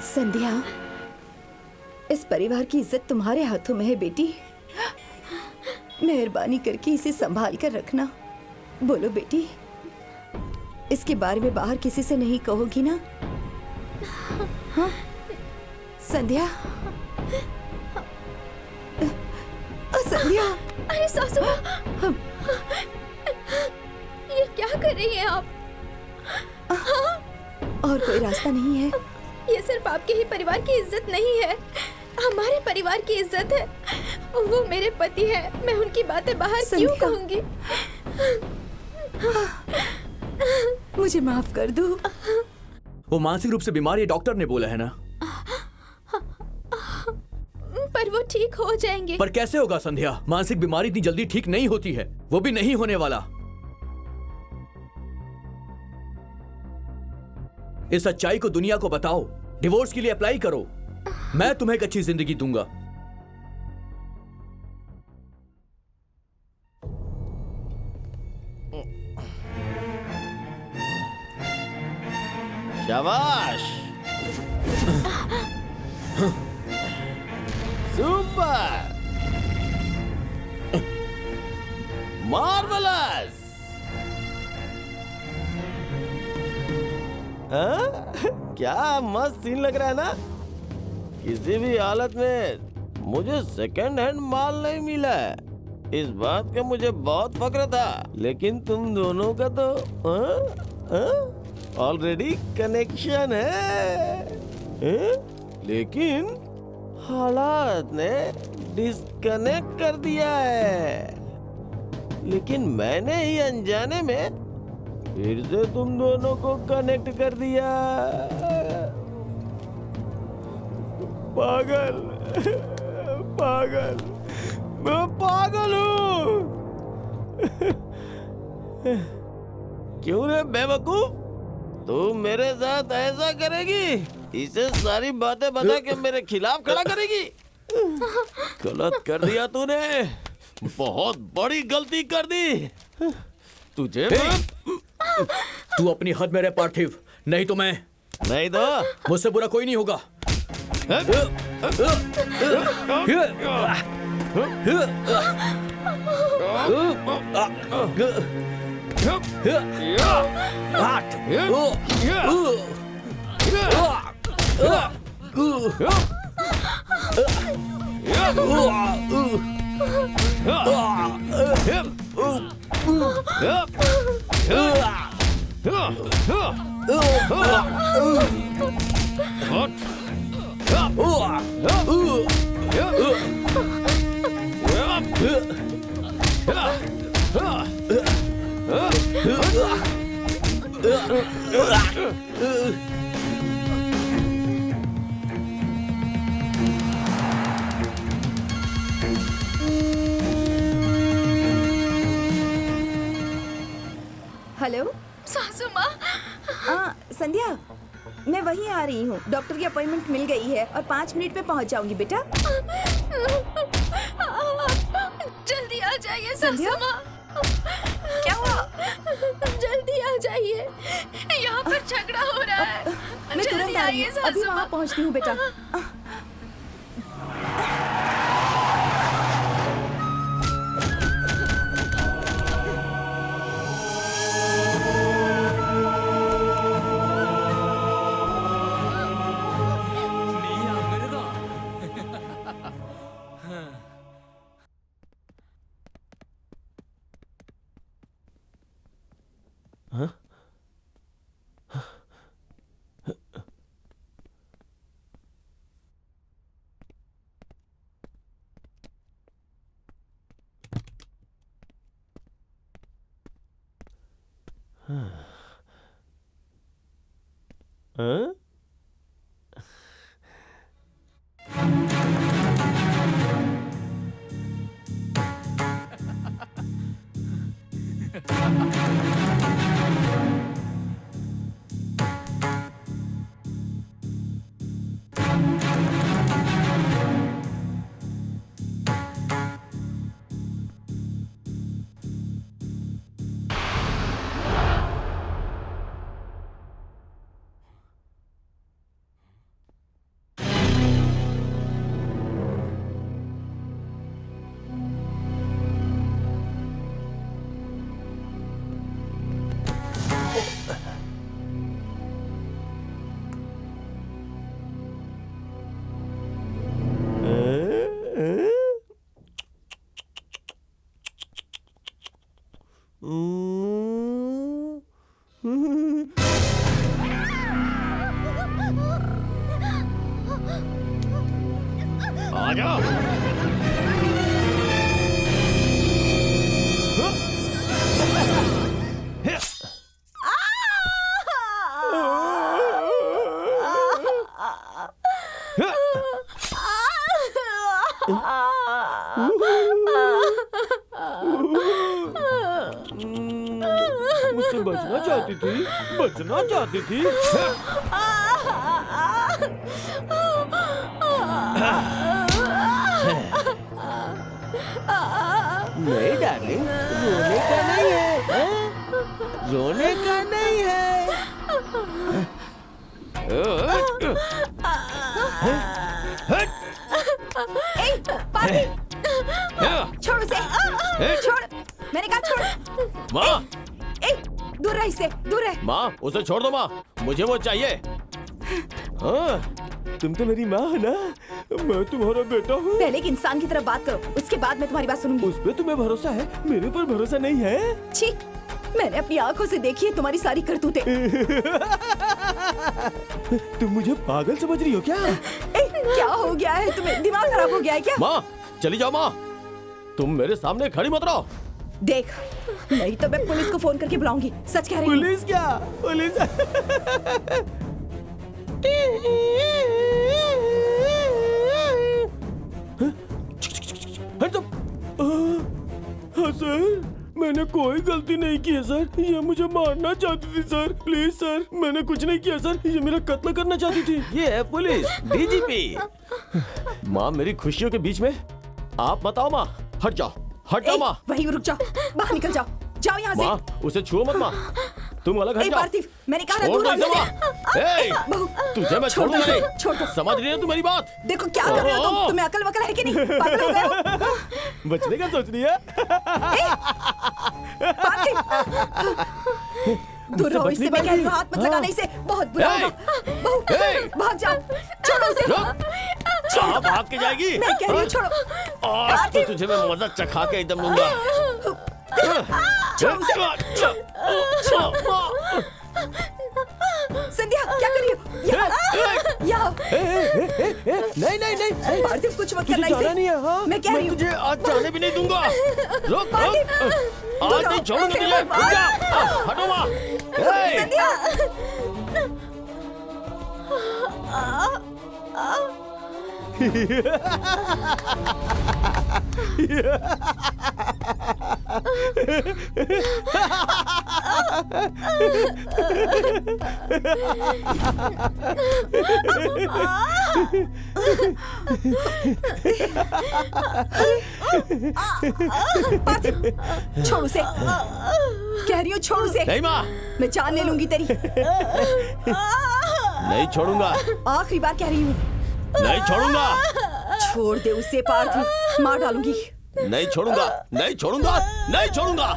संध्या, इस परिवार की इज्जत तुम्हारे हाथों में है बेटी। मेहरबानी करके इसे संभाल कर रखना। बोलो बेटी, इसके बारे में बाहर किसी से नहीं कहोगी ना? हाँ? संध्या, संध्या। अरे सासू, ये क्या कर रही हैं आप? और कोई रास्ता नहीं है? ये सिर्फ आपके ही परिवार की इज्जत नहीं है, हमारे परिवार की इज्जत है। वो मेरे पति है, मैं उनकी बातें बाहर क्यों कहूंगी? मुझे माफ कर दो। वो मानसिक रूप से बीमार है, डॉक्टर ने बोला है ना। पर वो ठीक हो जाएंगे। पर कैसे होगा संध्या? मानसिक बीमारी इतनी जल्दी ठीक नहीं होती है, वो भी नहीं होने वाला। इस सच्चाई को दुनिया को बताओ, डिवोर्स के लिए अप्लाई करो। मैं तुम्हें एक अच्छी जिंदगी दूंगा। शाबाश, सुपर, मार्वलस। क्या मस्त सीन लग रहा है ना। किसी भी हालत में मुझे सेकंड हैंड माल नहीं मिला है, इस बात का मुझे बहुत फक्र था। लेकिन तुम दोनों का तो ऑलरेडी कनेक्शन है, लेकिन हालात ने डिस्कनेक्ट कर दिया है। लेकिन मैंने ही अनजाने में फिर से तुम दोनों को कनेक्ट कर दिया। पागल, पागल, मैं पागल हूँ। क्यों रे बेवकूफ, तू मेरे साथ ऐसा करेगी? इसे सारी बातें बता के मेरे खिलाफ खड़ा करेगी? गलत कर दिया तूने, बहुत बड़ी गलती कर दी। तुझे तू अपनी हद में रह पार्थिव, नहीं तो मैं। नहीं तो मुझसे बुरा कोई नहीं होगा। हेलो सासू माँ। संध्या, मैं वहीं आ रही हूँ। डॉक्टर की अपॉइंटमेंट मिल गई है और 5 मिनट में पहुँच जाऊंगी बेटा। जल्दी आ जाइए सासू माँ। क्या हुआ? जल्दी आ जाइए, यहाँ पर झगड़ा हो रहा है। मैं तुरंत आ रही हूँ, अभी वहाँ पहुँचती हूँ बेटा। आजा। मुझसे बचना चाहती थी, बचना चाहती थी। नहीं डार्लिंग, रोने का नहीं है, रोने का नहीं है। छोड़ उसे, छोड़, मैंने कहा छोड़। माँ, दूर रह इससे, दूर रह। माँ उसे छोड़ दो माँ, मुझे वो चाहिए। हाँ, तुम तो मेरी माँ है ना, मैं तुम्हारा बेटा हूँ। पहले एक इंसान की तरह बात करो, उसके बाद मैं तुम्हारी बात सुनूंगी। उस पे तुम्हें भरोसा है, मेरे पर भरोसा नहीं है। छी, मैंने अपनी आंखों से देखी है तुम्हारी सारी करतूतें। तुम मुझे पागल समझ रही हो क्या? क्या हो गया है तुम्हें? दिमाग खराब हो गया है क्या? माँ चली जाओ माँ, तुम मेरे सामने खड़ी मत रहो। देख, नहीं तो मैं पुलिस को फोन करके बुलाऊंगी। सच कह रही हूँ। पुलिस क्या? पुलिस हाँ सर, मैंने कोई गलती नहीं की है सर, ये मुझे मारना चाहती थी सर। प्लीज सर, मैंने कुछ नहीं किया सर, ये मेरा कत्ल करना चाहती थी। ये है पुलिस, डीजीपी। माँ मेरी खुशियों के बीच में आप मत आओ माँ, हट जाओ, हट जाओ माँ। वहीं रुक जाओ, बाहर निकल जाओ, जाओ यहाँ से। माँ उसे छुओ मत माँ, तुम अलग हट जाओ। पार्थिव, मैंने कहा ना छोड़ दूर दो रहो इसे माँ। बहू, तुझे मैं छोड़ूंगा नहीं। छोड़ दो। समझ रही है तू मेरी बात? देखो क्या कर रहे हो तुम? तुम्हें अकल वकल है कि नहीं? पागल हो गए हो? बचने का सोच रही है? दूर रहो इससे, मैं कह रही हूँ, हाथ मत लगाना इसे, बहुत बुरा होगा। बहू, भाग जाओ, छोड़ो उसे। कहाँ भाग के जाएगी? मैं कह रही हूँ छोड़ो। आज तो तुझे मैं मजा चखा के एकदम लूंगा। संध्या क्या कर रही हो? यहाँ नहीं नहीं नहीं, पार्थिव कुछ मत करना जाना इसे। नहीं है। हाँ मैं कह रही हूँ तुझे आज जाने भी नहीं दूंगा। रुक रुक, आज नहीं छोड़ूंगा तुझे। रुक जा, हटो माँ। संध्या छोड़ उसे, कह रही हूँ छोड़ उसे। नहीं माँ, मैं जान ले लूंगी तेरी। नहीं छोड़ूंगा, आखिरी बार कह रही हूँ, नहीं छोड़ूंगा। छोड़ दे उसे पार्थिव, मार डालूंगी। नहीं छोड़ूंगा, नहीं छोड़ूंगा, नहीं छोड़ूंगा।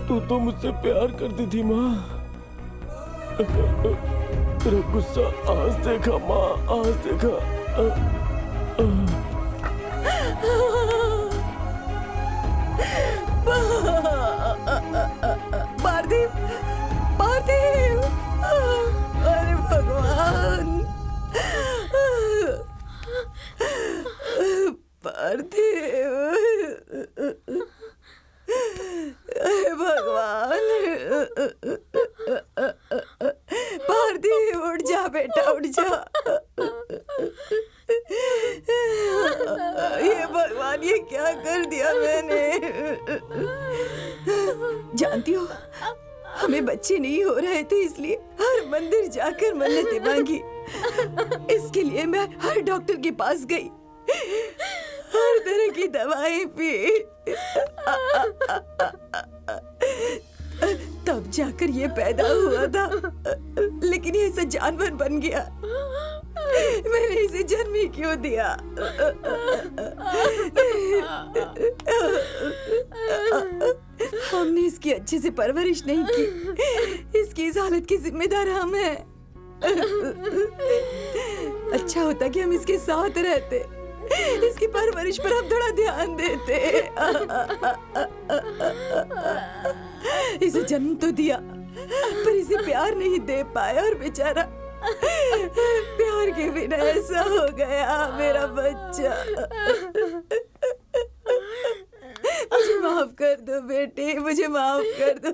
तू तो मुझसे प्यार करती थी माँ। तेरा गुस्सा आज देखा माँ, आज देखा। पार्थिव, पार्थिव, अरे भगवान, पार्थिव, अरे भगवान, पार्थिव उठ जा बेटा, उठ जा। ये भगवान, ये क्या कर दिया मैंने? जानती हो, हमें बच्चे नहीं हो रहे थे, इसलिए हर मंदिर जाकर मन्नतें मांगी। इसके लिए मैं हर डॉक्टर के पास गई, हर तरह की दवाई पी, तब जाकर ये पैदा हुआ था, लेकिन ये ऐसा जानवर बन गया। मैंने इसे जन्म ही क्यों दिया? हमने इसकी अच्छे से परवरिश नहीं की, इसकी इस हालत की जिम्मेदार हम हैं। अच्छा होता कि हम इसके साथ रहते, इसकी परवरिश पर हम थोड़ा ध्यान देते। इसे जन्म तो दिया, पर इसे प्यार नहीं दे पाया, और बेचारा प्यार के बिना ऐसा हो गया मेरा बच्चा। मुझे माफ कर दो बेटी, मुझे माफ कर दो।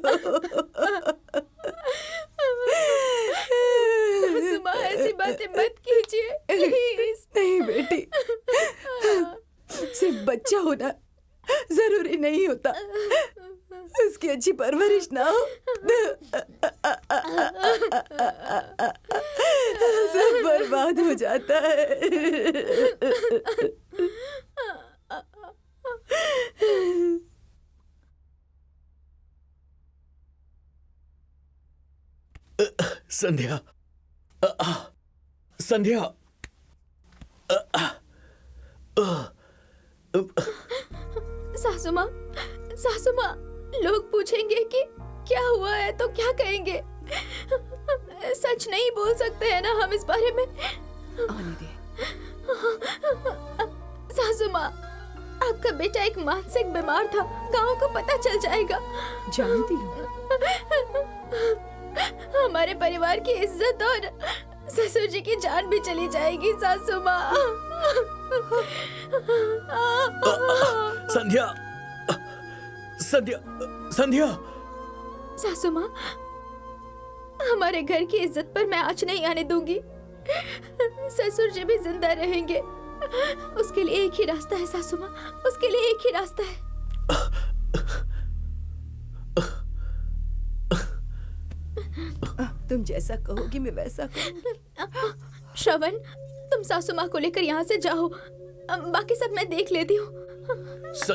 सासू माँ, ऐसी बातें मत कीजिए प्लीज। नहीं बेटी, सिर्फ बच्चा होना जरूरी नहीं होता, उसकी अच्छी परवरिश ना हो सब बर्बाद हो जाता है। संध्या, संध्या, सासू माँ, सासू माँ, लोग पूछेंगे कि क्या हुआ है तो क्या कहेंगे? सच नहीं बोल सकते हैं ना हम इस बारे में? आने दे। सासू माँ, आपका बेटा एक मानसिक बीमार था, गांव को पता चल जाएगा। जानती हूँ। हमारे परिवार की इज्जत और ससुर जी की जान भी चली जाएगी सासू माँ। संध्या, संध्या, संध्या। सासू माँ, हमारे घर की इज्जत पर मैं आँच नहीं आने दूंगी। ससुर जी भी जिंदा रहेंगे, उसके लिए एक ही रास्ता है सासू माँ, उसके लिए एक ही रास्ता है। तुम जैसा कहोगी मैं वैसा करूंगी। श्रवण, तुम सासू माँ को लेकर यहाँ से जाओ, बाकी सब मैं देख लेती हूँ।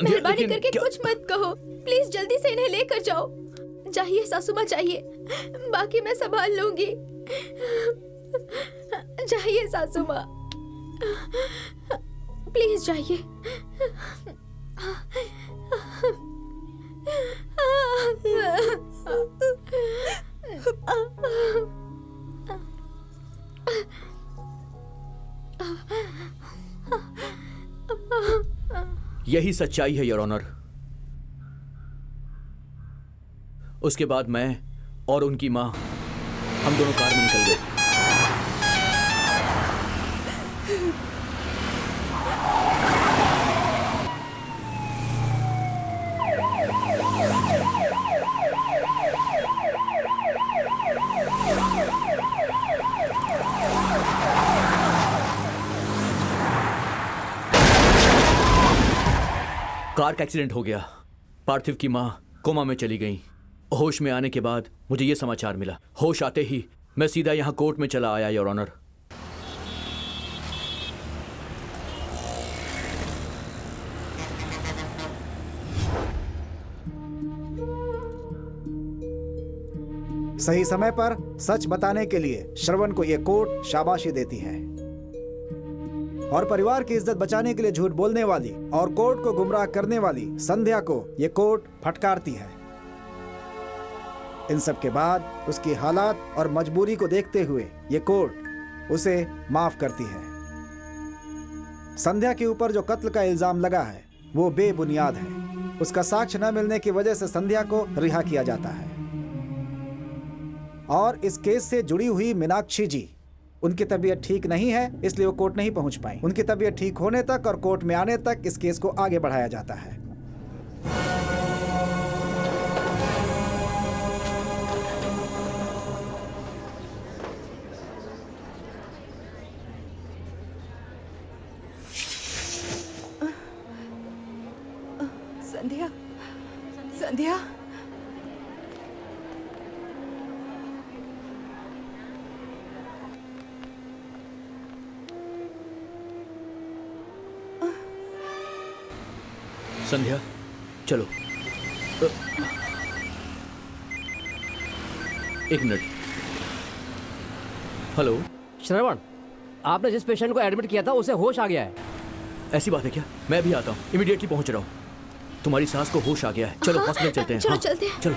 मेहरबानी करके कुछ मत कहो, प्लीज जल्दी से इन्हें लेकर जाओ। चाहिए सासू माँ, चाहिए, बाकी मैं संभाल लूंगी। चाहिए सासू माँ, प्लीज जाइए। यही सच्चाई है योर ऑनर। उसके बाद मैं और उनकी मां, हम दोनों कार में निकल गए। कार का एक्सीडेंट हो गया। पार्थिव की मां कोमा में चली गई। होश में आने के बाद मुझे यह समाचार मिला। होश आते ही मैं सीधा यहां कोर्ट में चला आया योर ऑनर। सही समय पर सच बताने के लिए श्रवण को यह कोर्ट शाबाशी देती है, और परिवार की इज्जत बचाने के लिए झूठ बोलने वाली और कोर्ट को गुमराह करने वाली संध्या को यह कोर्ट फटकारती है। इन सब के बाद उसकी हालात और मजबूरी को देखते हुए यह कोर्ट उसे माफ करती है। संध्या के ऊपर जो कत्ल का इल्जाम लगा है वो बेबुनियाद है। उसका साक्ष्य न मिलने की वजह से संध्या को रिहा किया जाता है, और इस केस से जुड़ी हुई मीनाक्षी जी, उनकी तबीयत ठीक नहीं है, इसलिए वो कोर्ट नहीं पहुंच पाई। उनकी तबीयत ठीक होने तक और कोर्ट में आने तक इस केस को आगे बढ़ाया जाता है। संध्या, संध्या, संध्या चलो। एक मिनट। हेलो श्रवण, आपने जिस पेशेंट को एडमिट किया था उसे होश आ गया है। ऐसी बात है क्या? मैं भी आता हूँ, इमीडिएटली पहुंच रहा हूँ। तुम्हारी सास को होश आ गया है। चलो हॉस्पिटल चलते हैं। चलो चलते हैं। चलो।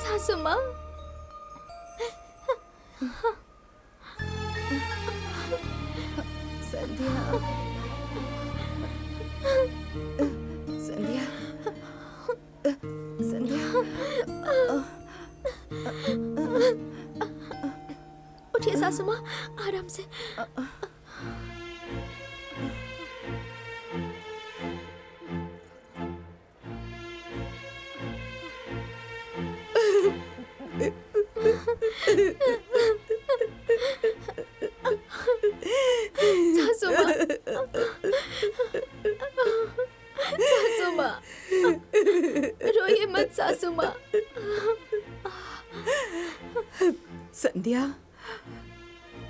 सासू माँ, संध्या, संध्या, संध्या, उठिए सासू माँ, आराम से। सासू माँ, सासू माँ, रोइए मत सासू माँ। संध्या,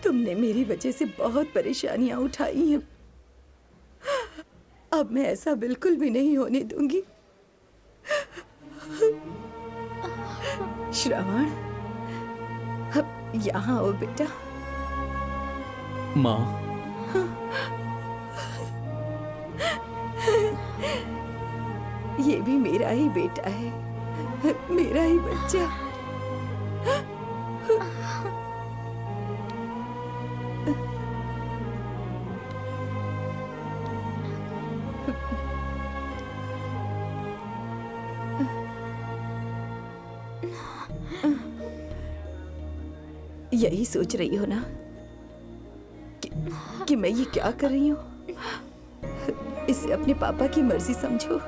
तुमने मेरी वजह से बहुत परेशानियां उठाई हैं। अब मैं ऐसा बिल्कुल भी नहीं होने दूंगी। श्रवण, अब यहाँ आओ बेटा। माँ, ये भी मेरा ही बेटा है, मेरा ही बच्चा। यही सोच रही हो ना कि मैं ये क्या कर रही हूँ? इसे अपने पापा की मर्जी समझो।